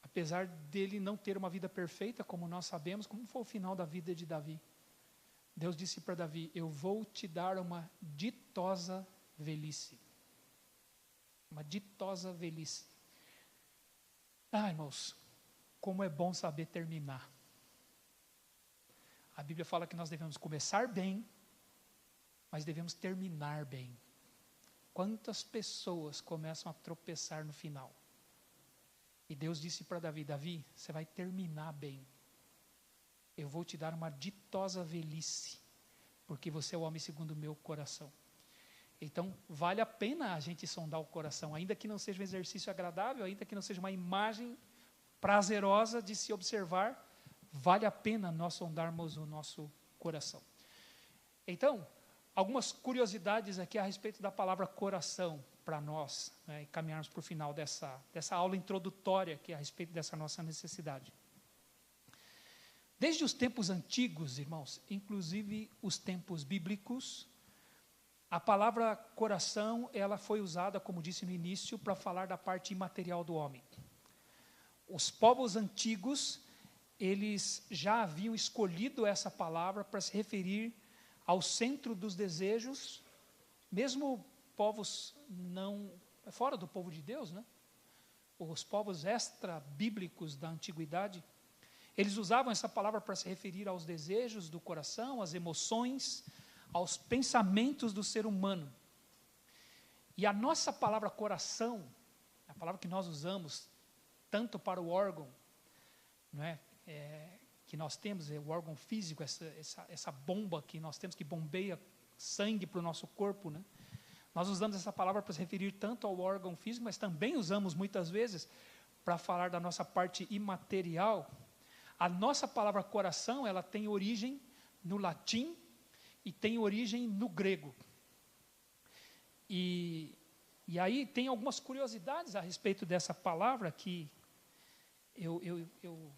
Apesar dele não ter uma vida perfeita, como nós sabemos, como foi o final da vida de Davi? Deus disse para Davi: eu vou te dar uma ditosa velhice. Uma ditosa velhice. Ah, irmãos, como é bom saber terminar. A Bíblia fala que nós devemos começar bem, mas devemos terminar bem. Quantas pessoas começam a tropeçar no final? E Deus disse para Davi: Davi, você vai terminar bem. Eu vou te dar uma ditosa velhice, porque você é o homem segundo o meu coração. Então, vale a pena a gente sondar o coração, ainda que não seja um exercício agradável, ainda que não seja uma imagem prazerosa de se observar, vale a pena nós sondarmos o nosso coração. Então, algumas curiosidades aqui a respeito da palavra coração para nós, né, e caminharmos para o final dessa aula introdutória aqui a respeito dessa nossa necessidade. Desde os tempos antigos, irmãos, inclusive os tempos bíblicos, a palavra coração, ela foi usada, como disse no início, para falar da parte imaterial do homem. Os povos antigos, eles já haviam escolhido essa palavra para se referir ao centro dos desejos, mesmo povos não fora do povo de Deus, né? Os povos extra-bíblicos da antiguidade, eles usavam essa palavra para se referir aos desejos do coração, às emoções, aos pensamentos do ser humano. E a nossa palavra coração, a palavra que nós usamos tanto para o órgão, não é? Que nós temos, o órgão físico, essa bomba que nós temos que bombeia sangue para o nosso corpo, né? Nós usamos essa palavra para se referir tanto ao órgão físico, mas também usamos muitas vezes para falar da nossa parte imaterial. A nossa palavra coração, ela tem origem no latim e tem origem no grego. E aí tem algumas curiosidades a respeito dessa palavra que eu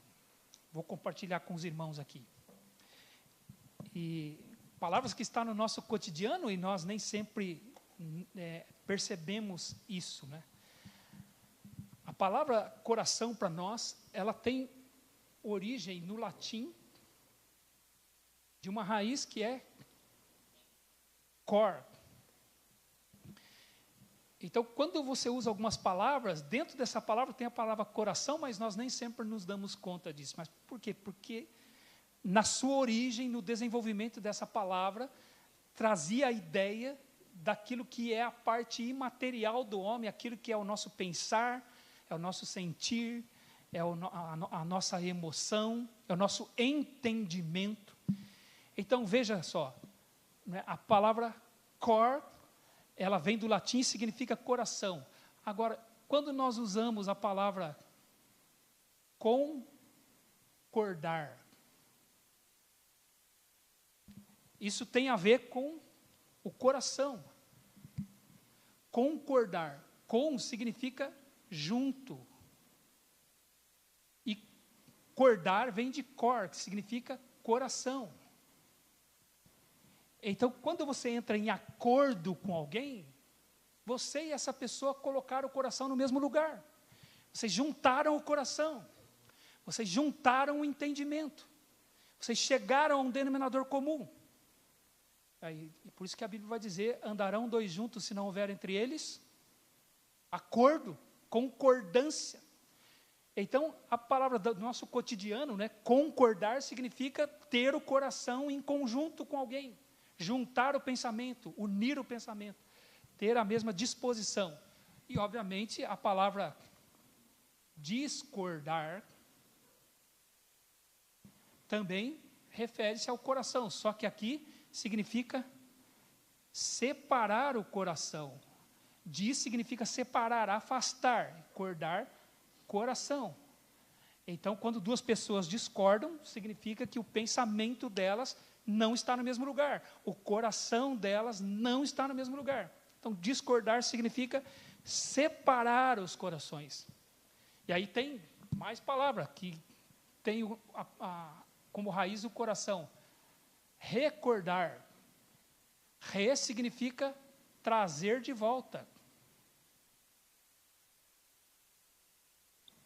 vou compartilhar com os irmãos aqui. E palavras que estão no nosso cotidiano e nós nem sempre percebemos isso, né? A palavra coração para nós, ela tem origem no latim de uma raiz que é cor. Então, quando você usa algumas palavras, dentro dessa palavra tem a palavra coração, mas nós nem sempre nos damos conta disso. Mas por quê? Porque na sua origem, no desenvolvimento dessa palavra, trazia a ideia daquilo que é a parte imaterial do homem, aquilo que é o nosso pensar, é o nosso sentir, é a nossa emoção, é o nosso entendimento. Então, veja só, né, a palavra cor, ela vem do latim e significa coração. Agora, quando nós usamos a palavra concordar, isso tem a ver com o coração. Concordar. Com significa junto. E cordar vem de cor, que significa coração. Então, quando você entra em acordo com alguém, você e essa pessoa colocaram o coração no mesmo lugar. Vocês juntaram o coração. Vocês juntaram o entendimento. Vocês chegaram a um denominador comum. Aí, e por isso que a Bíblia vai dizer, andarão dois juntos se não houver entre eles acordo, concordância. Então, a palavra do nosso cotidiano, né, concordar, significa ter o coração em conjunto com alguém. Juntar o pensamento, unir o pensamento, ter a mesma disposição. E, obviamente, a palavra discordar também refere-se ao coração, só que aqui significa separar o coração. Dis significa separar, afastar, cordar, coração. Então, quando duas pessoas discordam, significa que o pensamento delas não está no mesmo lugar. O coração delas não está no mesmo lugar. Então, discordar significa separar os corações. E aí tem mais palavra, que tem como raiz o coração. Recordar. Re significa trazer de volta.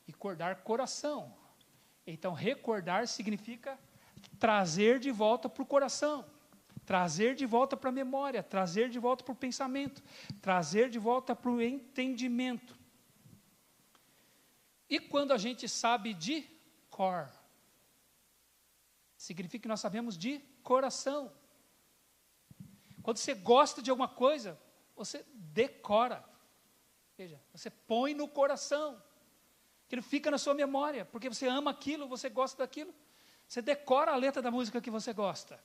E cordar, coração. Então, recordar significa trazer de volta para o coração, trazer de volta para a memória, trazer de volta para o pensamento, trazer de volta para o entendimento. E quando a gente sabe de cor, significa que nós sabemos de coração. Quando você gosta de alguma coisa, você decora. Veja, você põe no coração. Aquilo fica na sua memória, porque você ama aquilo, você gosta daquilo. Você decora a letra da música que você gosta.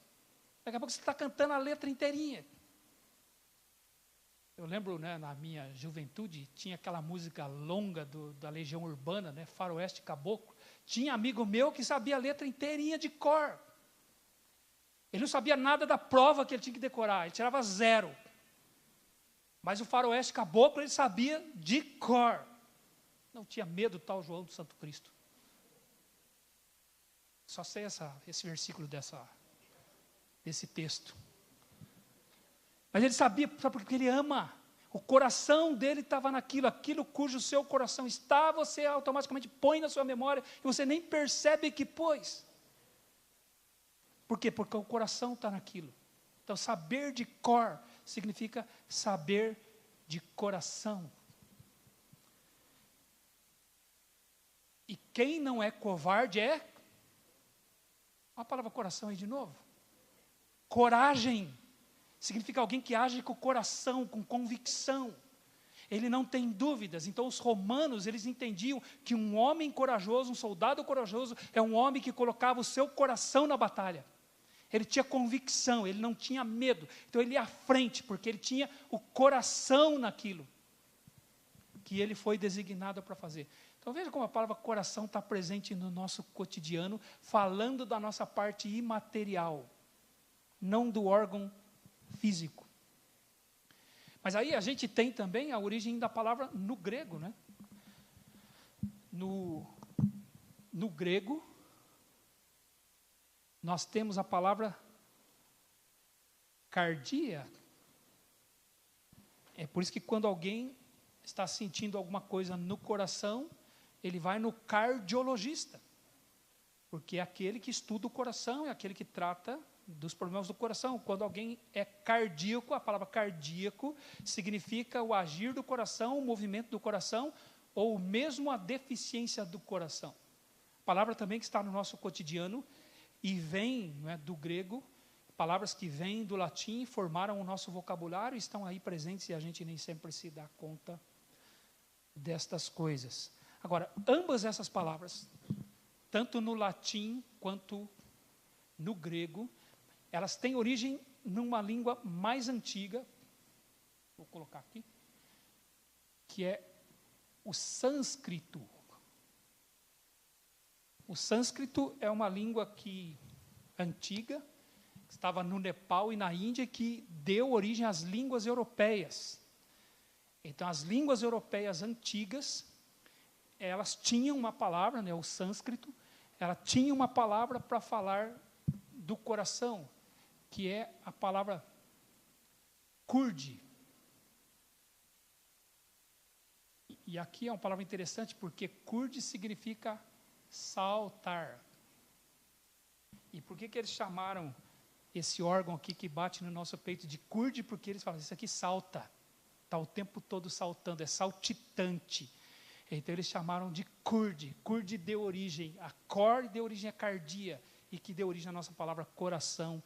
Daqui a pouco você está cantando a letra inteirinha. Eu lembro, né, na minha juventude, tinha aquela música longa da Legião Urbana, né, Faroeste Caboclo. Tinha amigo meu que sabia a letra inteirinha de cor. Ele não sabia nada da prova que ele tinha que decorar, ele tirava 0. Mas o Faroeste Caboclo ele sabia de cor. Não tinha medo do tal João do Santo Cristo. Só sei esse versículo desse texto. Mas ele sabia, porque ele ama. O coração dele estava naquilo, aquilo cujo seu coração está, você automaticamente põe na sua memória e você nem percebe que pôs. Por quê? Porque o coração está naquilo. Então, saber de cor significa saber de coração. E quem não é covarde é... Olha a palavra coração aí de novo. Coragem. Significa alguém que age com o coração, com convicção. Ele não tem dúvidas. Então os romanos, eles entendiam que um homem corajoso, um soldado corajoso, é um homem que colocava o seu coração na batalha. Ele tinha convicção, ele não tinha medo. Então ele ia à frente, porque ele tinha o coração naquilo que ele foi designado para fazer. Então veja como a palavra coração está presente no nosso cotidiano, falando da nossa parte imaterial, não do órgão físico. Mas aí a gente tem também a origem da palavra no grego, né? No grego, nós temos a palavra cardia. É por isso que quando alguém está sentindo alguma coisa no coração, ele vai no cardiologista. Porque é aquele que estuda o coração, é aquele que trata dos problemas do coração. Quando alguém é cardíaco, a palavra cardíaco significa o agir do coração, o movimento do coração, ou mesmo a deficiência do coração. Palavra também que está no nosso cotidiano e vem, não é, do grego, palavras que vêm do latim, formaram o nosso vocabulário e estão aí presentes e a gente nem sempre se dá conta destas coisas. Agora, ambas essas palavras, tanto no latim quanto no grego, elas têm origem numa língua mais antiga, vou colocar aqui, que é o sânscrito. O sânscrito é uma língua antiga, que estava no Nepal e na Índia, que deu origem às línguas europeias. Então, as línguas europeias antigas, elas tinham uma palavra, né, o sânscrito, ela tinha uma palavra para falar do coração, que é a palavra kurdi. E aqui é uma palavra interessante, porque kurdi significa saltar. E por que eles chamaram esse órgão aqui que bate no nosso peito de kurdi? Porque eles falam, isso aqui salta, está o tempo todo saltando, é saltitante. Então eles chamaram de kurdi. Kurdi deu origem a cor, deu origem a cardia, e que deu origem à nossa palavra coração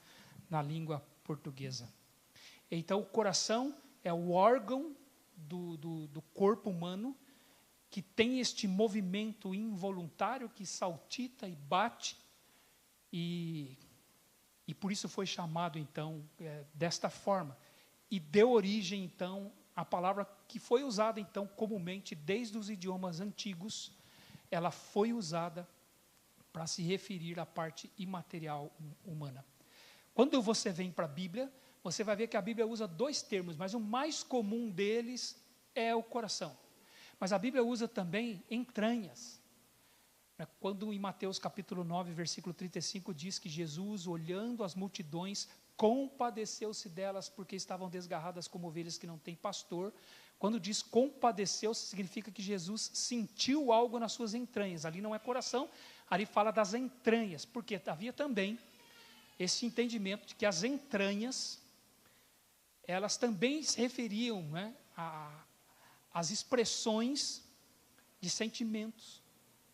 na língua portuguesa. Então o coração é o órgão do corpo humano que tem este movimento involuntário que saltita e bate, e por isso foi chamado, então, desta forma. E deu origem, então, à palavra que foi usada, então, comumente, desde os idiomas antigos, ela foi usada para se referir à parte imaterial humana. Quando você vem para a Bíblia, você vai ver que a Bíblia usa 2 termos, mas o mais comum deles é o coração. Mas a Bíblia usa também entranhas. Quando em Mateus capítulo 9, versículo 35, diz que Jesus, olhando as multidões, compadeceu-se delas porque estavam desgarradas como ovelhas que não têm pastor. Quando diz compadeceu-se, significa que Jesus sentiu algo nas suas entranhas. Ali não é coração, ali fala das entranhas, porque havia também esse entendimento de que as entranhas, elas também se referiam, né, às expressões de sentimentos,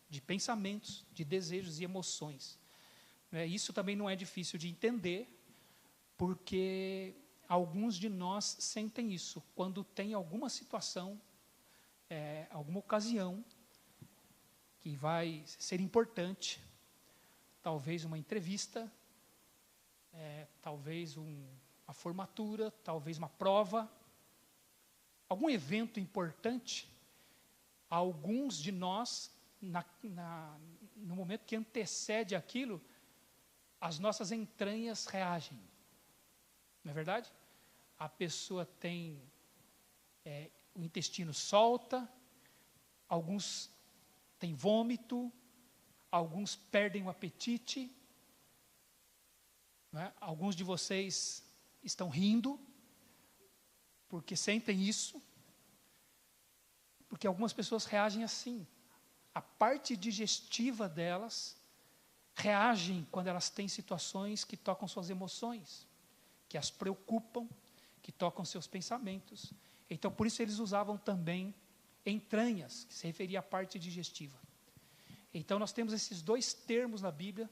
de pensamentos, de desejos e emoções. Isso também não é difícil de entender, porque alguns de nós sentem isso quando tem alguma situação, alguma ocasião que vai ser importante, talvez uma entrevista, talvez uma formatura, talvez uma prova, algum evento importante, alguns de nós, no momento que antecede aquilo, as nossas entranhas reagem. Não é verdade? A pessoa tem o intestino solta, alguns têm vômito, alguns perdem o apetite, não é? Alguns de vocês estão rindo, porque sentem isso, porque algumas pessoas reagem assim. A parte digestiva delas reagem quando elas têm situações que tocam suas emoções, que as preocupam, que tocam seus pensamentos. Então, por isso eles usavam também entranhas, que se referia à parte digestiva. Então, nós temos esses dois termos na Bíblia,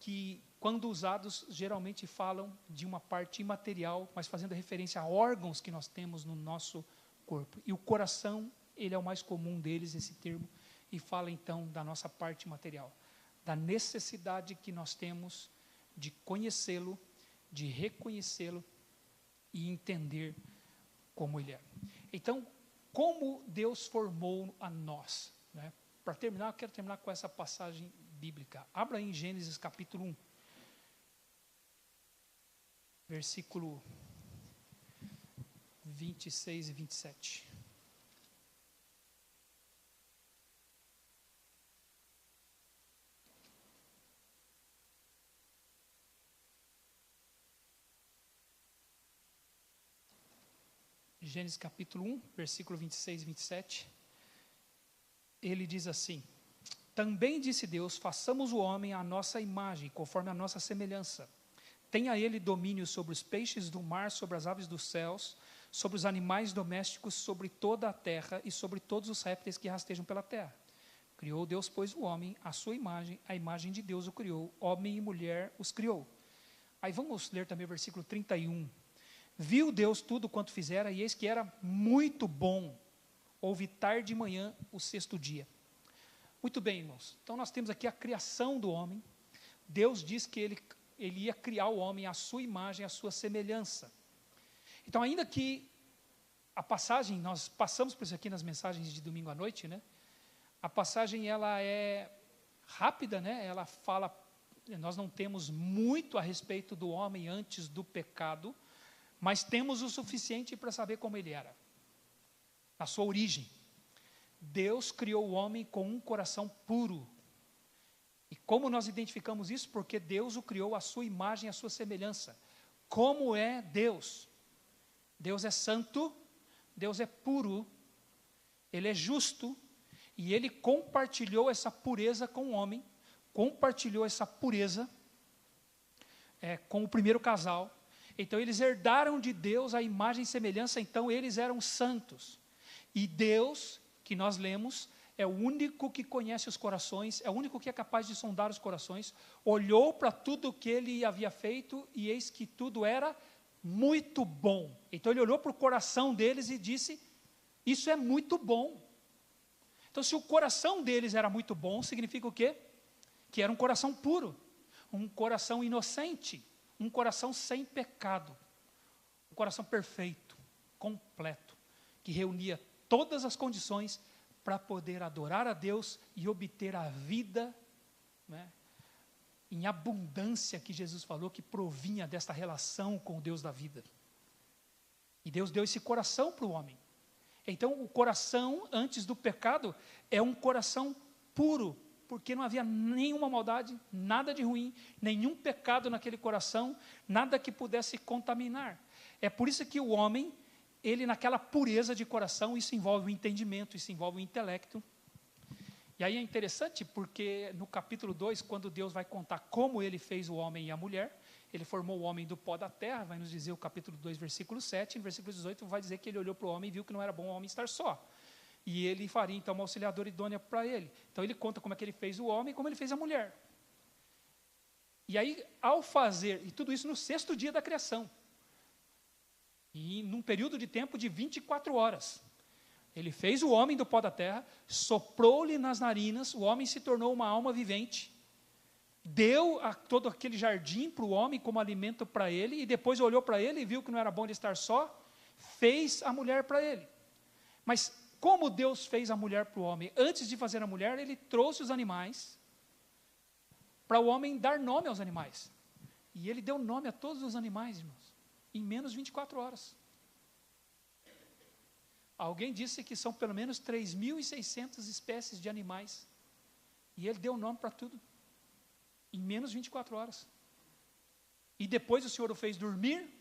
que, quando usados, geralmente falam de uma parte imaterial, mas fazendo referência a órgãos que nós temos no nosso corpo. E o coração, ele é o mais comum deles, esse termo, e fala, então, da nossa parte material, da necessidade que nós temos de conhecê-lo, de reconhecê-lo e entender como ele é. Então, como Deus formou a nós, né? Para terminar, eu quero terminar com essa passagem bíblica. Abra aí em Gênesis capítulo 1, versículo 26 e 27. Gênesis capítulo 1, versículo 26 e 27, ele diz assim: também disse Deus, façamos o homem à nossa imagem, conforme a nossa semelhança. Tenha ele domínio sobre os peixes do mar, sobre as aves dos céus, sobre os animais domésticos, sobre toda a terra e sobre todos os répteis que rastejam pela terra. Criou Deus, pois, o homem, à sua imagem, a imagem de Deus o criou, homem e mulher os criou. Aí vamos ler também o versículo 31. Viu Deus tudo quanto fizera, e eis que era muito bom. Houve tarde e manhã o sexto dia. Muito bem, irmãos. Então nós temos aqui a criação do homem. Deus diz que ele ia criar o homem à sua imagem, à sua semelhança. Então, ainda que a passagem, nós passamos por isso aqui nas mensagens de domingo à noite, né? A passagem, ela é rápida, né? Ela fala, nós não temos muito a respeito do homem antes do pecado, mas temos o suficiente para saber como ele era, a sua origem. Deus criou o homem com um coração puro. E como nós identificamos isso? Porque Deus o criou à sua imagem, à sua semelhança. Como é Deus? Deus é santo, Deus é puro, Ele é justo, e Ele compartilhou essa pureza com o homem, compartilhou essa pureza com o primeiro casal. Então eles herdaram de Deus a imagem e semelhança, então eles eram santos. E Deus, que nós lemos, é o único que conhece os corações, é o único que é capaz de sondar os corações, olhou para tudo que ele havia feito, e eis que tudo era muito bom. Então ele olhou para o coração deles e disse, isso é muito bom. Então se o coração deles era muito bom, significa o quê? Que era um coração puro, um coração inocente, um coração sem pecado, um coração perfeito, completo, que reunia todas as condições para poder adorar a Deus e obter a vida, né, em abundância, que Jesus falou, que provinha desta relação com o Deus da vida. E Deus deu esse coração para o homem. Então o coração antes do pecado é um coração puro, porque não havia nenhuma maldade, nada de ruim, nenhum pecado naquele coração, nada que pudesse contaminar. É por isso que o homem, ele naquela pureza de coração, isso envolve o entendimento, isso envolve o intelecto. E aí é interessante porque no capítulo 2, quando Deus vai contar como ele fez o homem e a mulher, ele formou o homem do pó da terra, vai nos dizer o capítulo 2, versículo 7, e no versículo 18 vai dizer que ele olhou para o homem e viu que não era bom o homem estar só. E ele faria então uma auxiliadora idônea para ele. Então ele conta como é que ele fez o homem e como ele fez a mulher. E aí, ao fazer, e tudo isso no sexto dia da criação, e num período de tempo de 24 horas, ele fez o homem do pó da terra, soprou-lhe nas narinas, o homem se tornou uma alma vivente, deu todo aquele jardim para o homem como alimento para ele, e depois olhou para ele e viu que não era bom ele estar só, fez a mulher para ele. Mas como Deus fez a mulher para o homem? Antes de fazer a mulher, ele trouxe os animais para o homem dar nome aos animais. E ele deu nome a todos os animais, irmãos, em menos de 24 horas. Alguém disse que são pelo menos 3.600 espécies de animais. E ele deu nome para tudo, em menos de 24 horas. E depois o Senhor o fez dormir,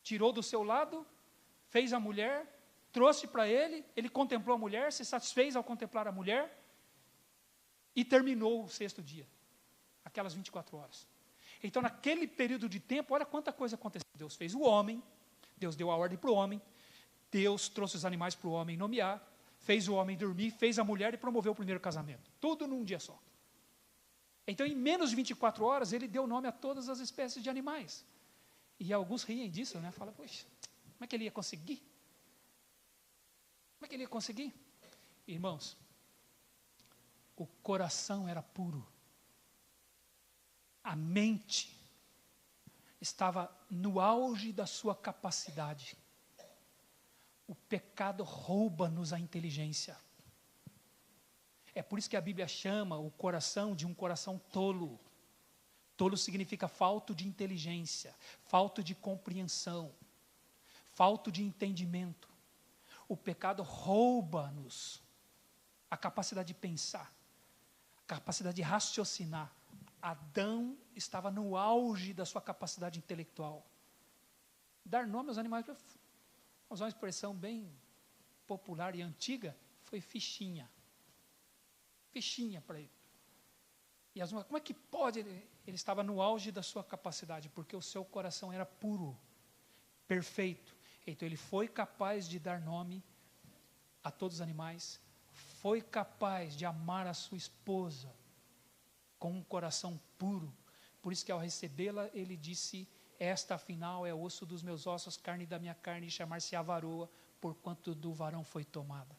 tirou do seu lado, fez a mulher, trouxe para ele contemplou a mulher, se satisfez ao contemplar a mulher, e terminou o sexto dia, aquelas 24 horas. Então, naquele período de tempo, olha quanta coisa aconteceu. Deus fez o homem, Deus deu a ordem para o homem, Deus trouxe os animais para o homem nomear, fez o homem dormir, fez a mulher e promoveu o primeiro casamento. Tudo num dia só. Então, em menos de 24 horas, ele deu nome a todas as espécies de animais. E alguns riem disso, né? Falam, poxa, como é que ele ia conseguir? Como é que ele ia conseguir? Irmãos, o coração era puro. A mente estava no auge da sua capacidade. O pecado rouba-nos a inteligência. É por isso que a Bíblia chama o coração de um coração tolo. Tolo significa falto de inteligência, falto de compreensão, falto de entendimento. O pecado rouba-nos a capacidade de pensar, a capacidade de raciocinar. Adão estava no auge da sua capacidade intelectual. Dar nome aos animais, vou usar uma expressão bem popular e antiga, foi fichinha. Fichinha para ele. E como é que pode? Ele estava no auge da sua capacidade, porque o seu coração era puro, perfeito. Então ele foi capaz de dar nome a todos os animais, foi capaz de amar a sua esposa com um coração puro. Por isso que ao recebê-la, ele disse, esta afinal é osso dos meus ossos, carne da minha carne, e chamar-se-á varoa, porquanto do varão foi tomada.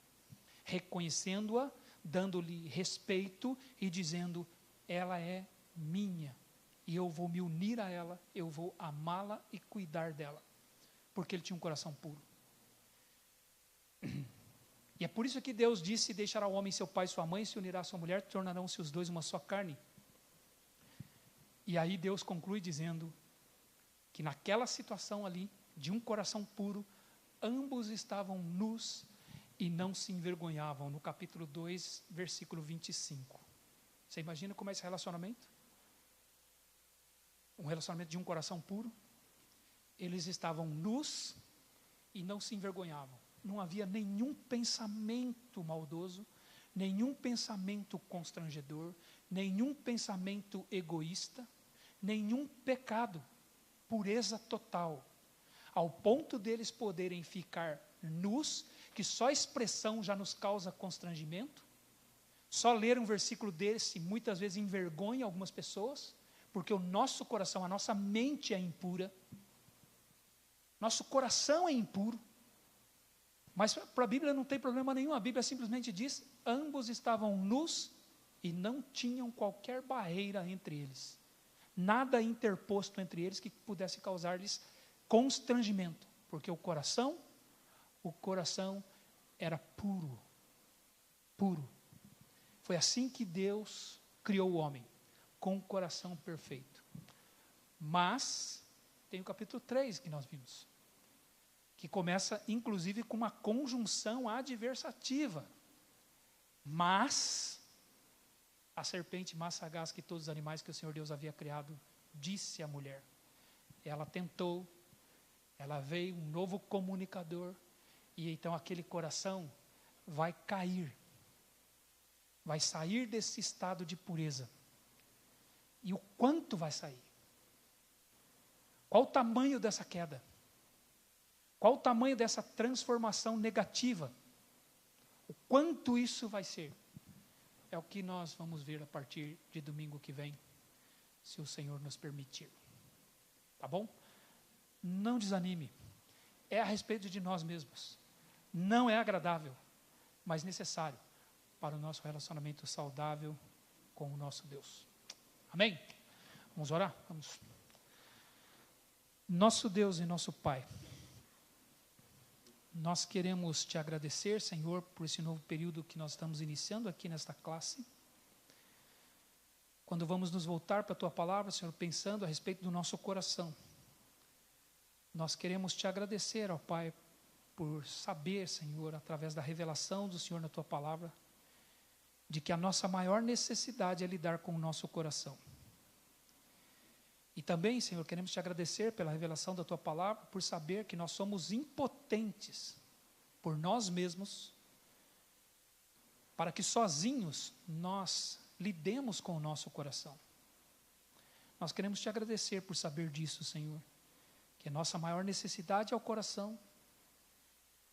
Reconhecendo-a, dando-lhe respeito e dizendo, ela é minha, e eu vou me unir a ela, eu vou amá-la e cuidar dela, porque ele tinha um coração puro. E é por isso que Deus disse, deixará o homem seu pai e sua mãe, se unirá a sua mulher, tornarão-se os dois uma só carne. E aí Deus conclui dizendo que naquela situação ali, de um coração puro, ambos estavam nus e não se envergonhavam, no capítulo 2, versículo 25. Você imagina como é esse relacionamento? Um relacionamento de um coração puro. Eles estavam nus e não se envergonhavam. Não havia nenhum pensamento maldoso, nenhum pensamento constrangedor, nenhum pensamento egoísta, nenhum pecado. Pureza total. Ao ponto deles poderem ficar nus, que só a expressão já nos causa constrangimento. Só ler um versículo desse muitas vezes envergonha algumas pessoas, porque o nosso coração, a nossa mente é impura. Nosso coração é impuro. Mas para a Bíblia não tem problema nenhum, a Bíblia simplesmente diz, ambos estavam nus e não tinham qualquer barreira entre eles. Nada interposto entre eles que pudesse causar-lhes constrangimento, porque o coração era puro, puro. Foi assim que Deus criou o homem, com um coração perfeito. Mas, tem o capítulo 3 que nós vimos, que começa inclusive com uma conjunção adversativa. Mas, a serpente mais sagaz que todos os animais que o Senhor Deus havia criado, disse à mulher. Ela tentou, ela veio, um novo comunicador, e então aquele coração vai cair, vai sair desse estado de pureza. E o quanto vai sair? Qual o tamanho dessa queda? Qual o tamanho dessa transformação negativa? O quanto isso vai ser? É o que nós vamos ver a partir de domingo que vem, se o Senhor nos permitir. Tá bom? Não desanime. É a respeito de nós mesmos. Não é agradável, mas necessário para o nosso relacionamento saudável com o nosso Deus. Amém? Vamos orar? Vamos. Nosso Deus e nosso Pai, Nós queremos te agradecer, Senhor, por esse novo período que nós estamos iniciando aqui nesta classe. Quando vamos nos voltar para a Tua palavra, Senhor, pensando a respeito do nosso coração, nós queremos te agradecer, ó Pai, por saber, Senhor, através da revelação do Senhor na Tua palavra, de que a nossa maior necessidade é lidar com o nosso coração. E também, Senhor, queremos te agradecer pela revelação da Tua palavra, por saber que nós somos impotentes por nós mesmos, para que sozinhos nós lidemos com o nosso coração. Nós queremos te agradecer por saber disso, Senhor, que a nossa maior necessidade é o coração,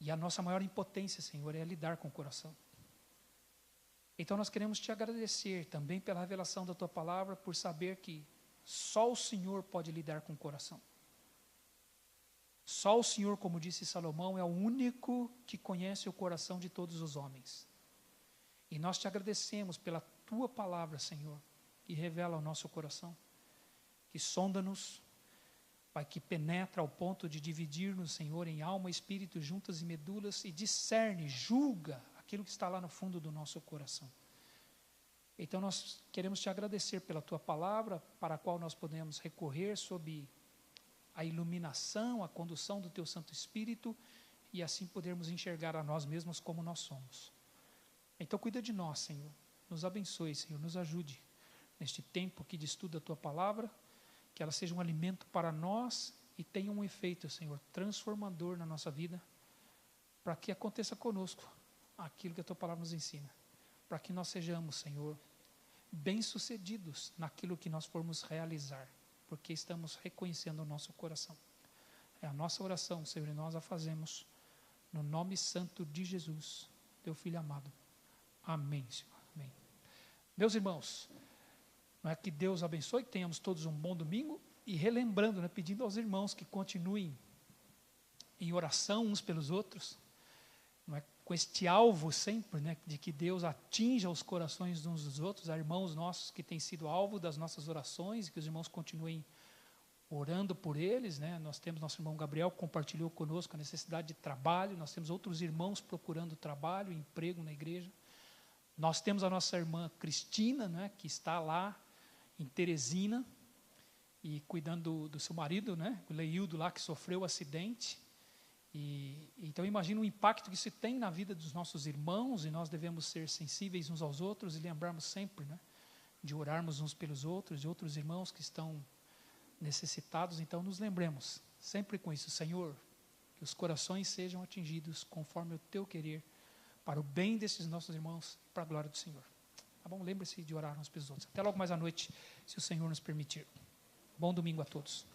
e a nossa maior impotência, Senhor, é lidar com o coração. Então nós queremos te agradecer também pela revelação da Tua palavra, por saber que só o Senhor pode lidar com o coração. Só o Senhor, como disse Salomão, é o único que conhece o coração de todos os homens. E nós te agradecemos pela Tua palavra, Senhor, que revela o nosso coração, que sonda-nos, Pai, que penetra ao ponto de dividir-nos, Senhor, em alma, espírito, juntas e medulas, e discerne, julga aquilo que está lá no fundo do nosso coração. Então nós queremos te agradecer pela Tua palavra, para a qual nós podemos recorrer sob a iluminação, a condução do Teu Santo Espírito, e assim podermos enxergar a nós mesmos como nós somos. Então cuida de nós, Senhor, nos abençoe, Senhor, nos ajude neste tempo aqui de estudo da Tua palavra, que ela seja um alimento para nós e tenha um efeito, Senhor, transformador na nossa vida, para que aconteça conosco aquilo que a Tua palavra nos ensina, para que nós sejamos, Senhor, bem-sucedidos naquilo que nós formos realizar, porque estamos reconhecendo o nosso coração. É a nossa oração, Senhor, e nós a fazemos no nome santo de Jesus, Teu Filho amado. Amém, Senhor. Amém. Meus irmãos, não é que Deus abençoe, que tenhamos todos um bom domingo, e relembrando, né, pedindo aos irmãos que continuem em oração uns pelos outros, não é, com este alvo sempre, né, de que Deus atinja os corações uns dos outros. Há irmãos nossos que têm sido alvo das nossas orações, e que os irmãos continuem orando por eles, né. Nós temos nosso irmão Gabriel, que compartilhou conosco a necessidade de trabalho, nós temos outros irmãos procurando trabalho, emprego na igreja. Nós temos a nossa irmã Cristina, né, que está lá em Teresina, e cuidando do seu marido, né, o Leildo lá, que sofreu o acidente. Então imagina o impacto que isso tem na vida dos nossos irmãos, e nós devemos ser sensíveis uns aos outros e lembrarmos sempre, né, de orarmos uns pelos outros, e outros irmãos que estão necessitados. Então nos lembremos sempre com isso, Senhor, que os corações sejam atingidos conforme o Teu querer, para o bem desses nossos irmãos, para a glória do Senhor. Tá bom? Lembre-se de orar uns pelos outros. Até logo mais à noite, se o Senhor nos permitir. Bom domingo a todos.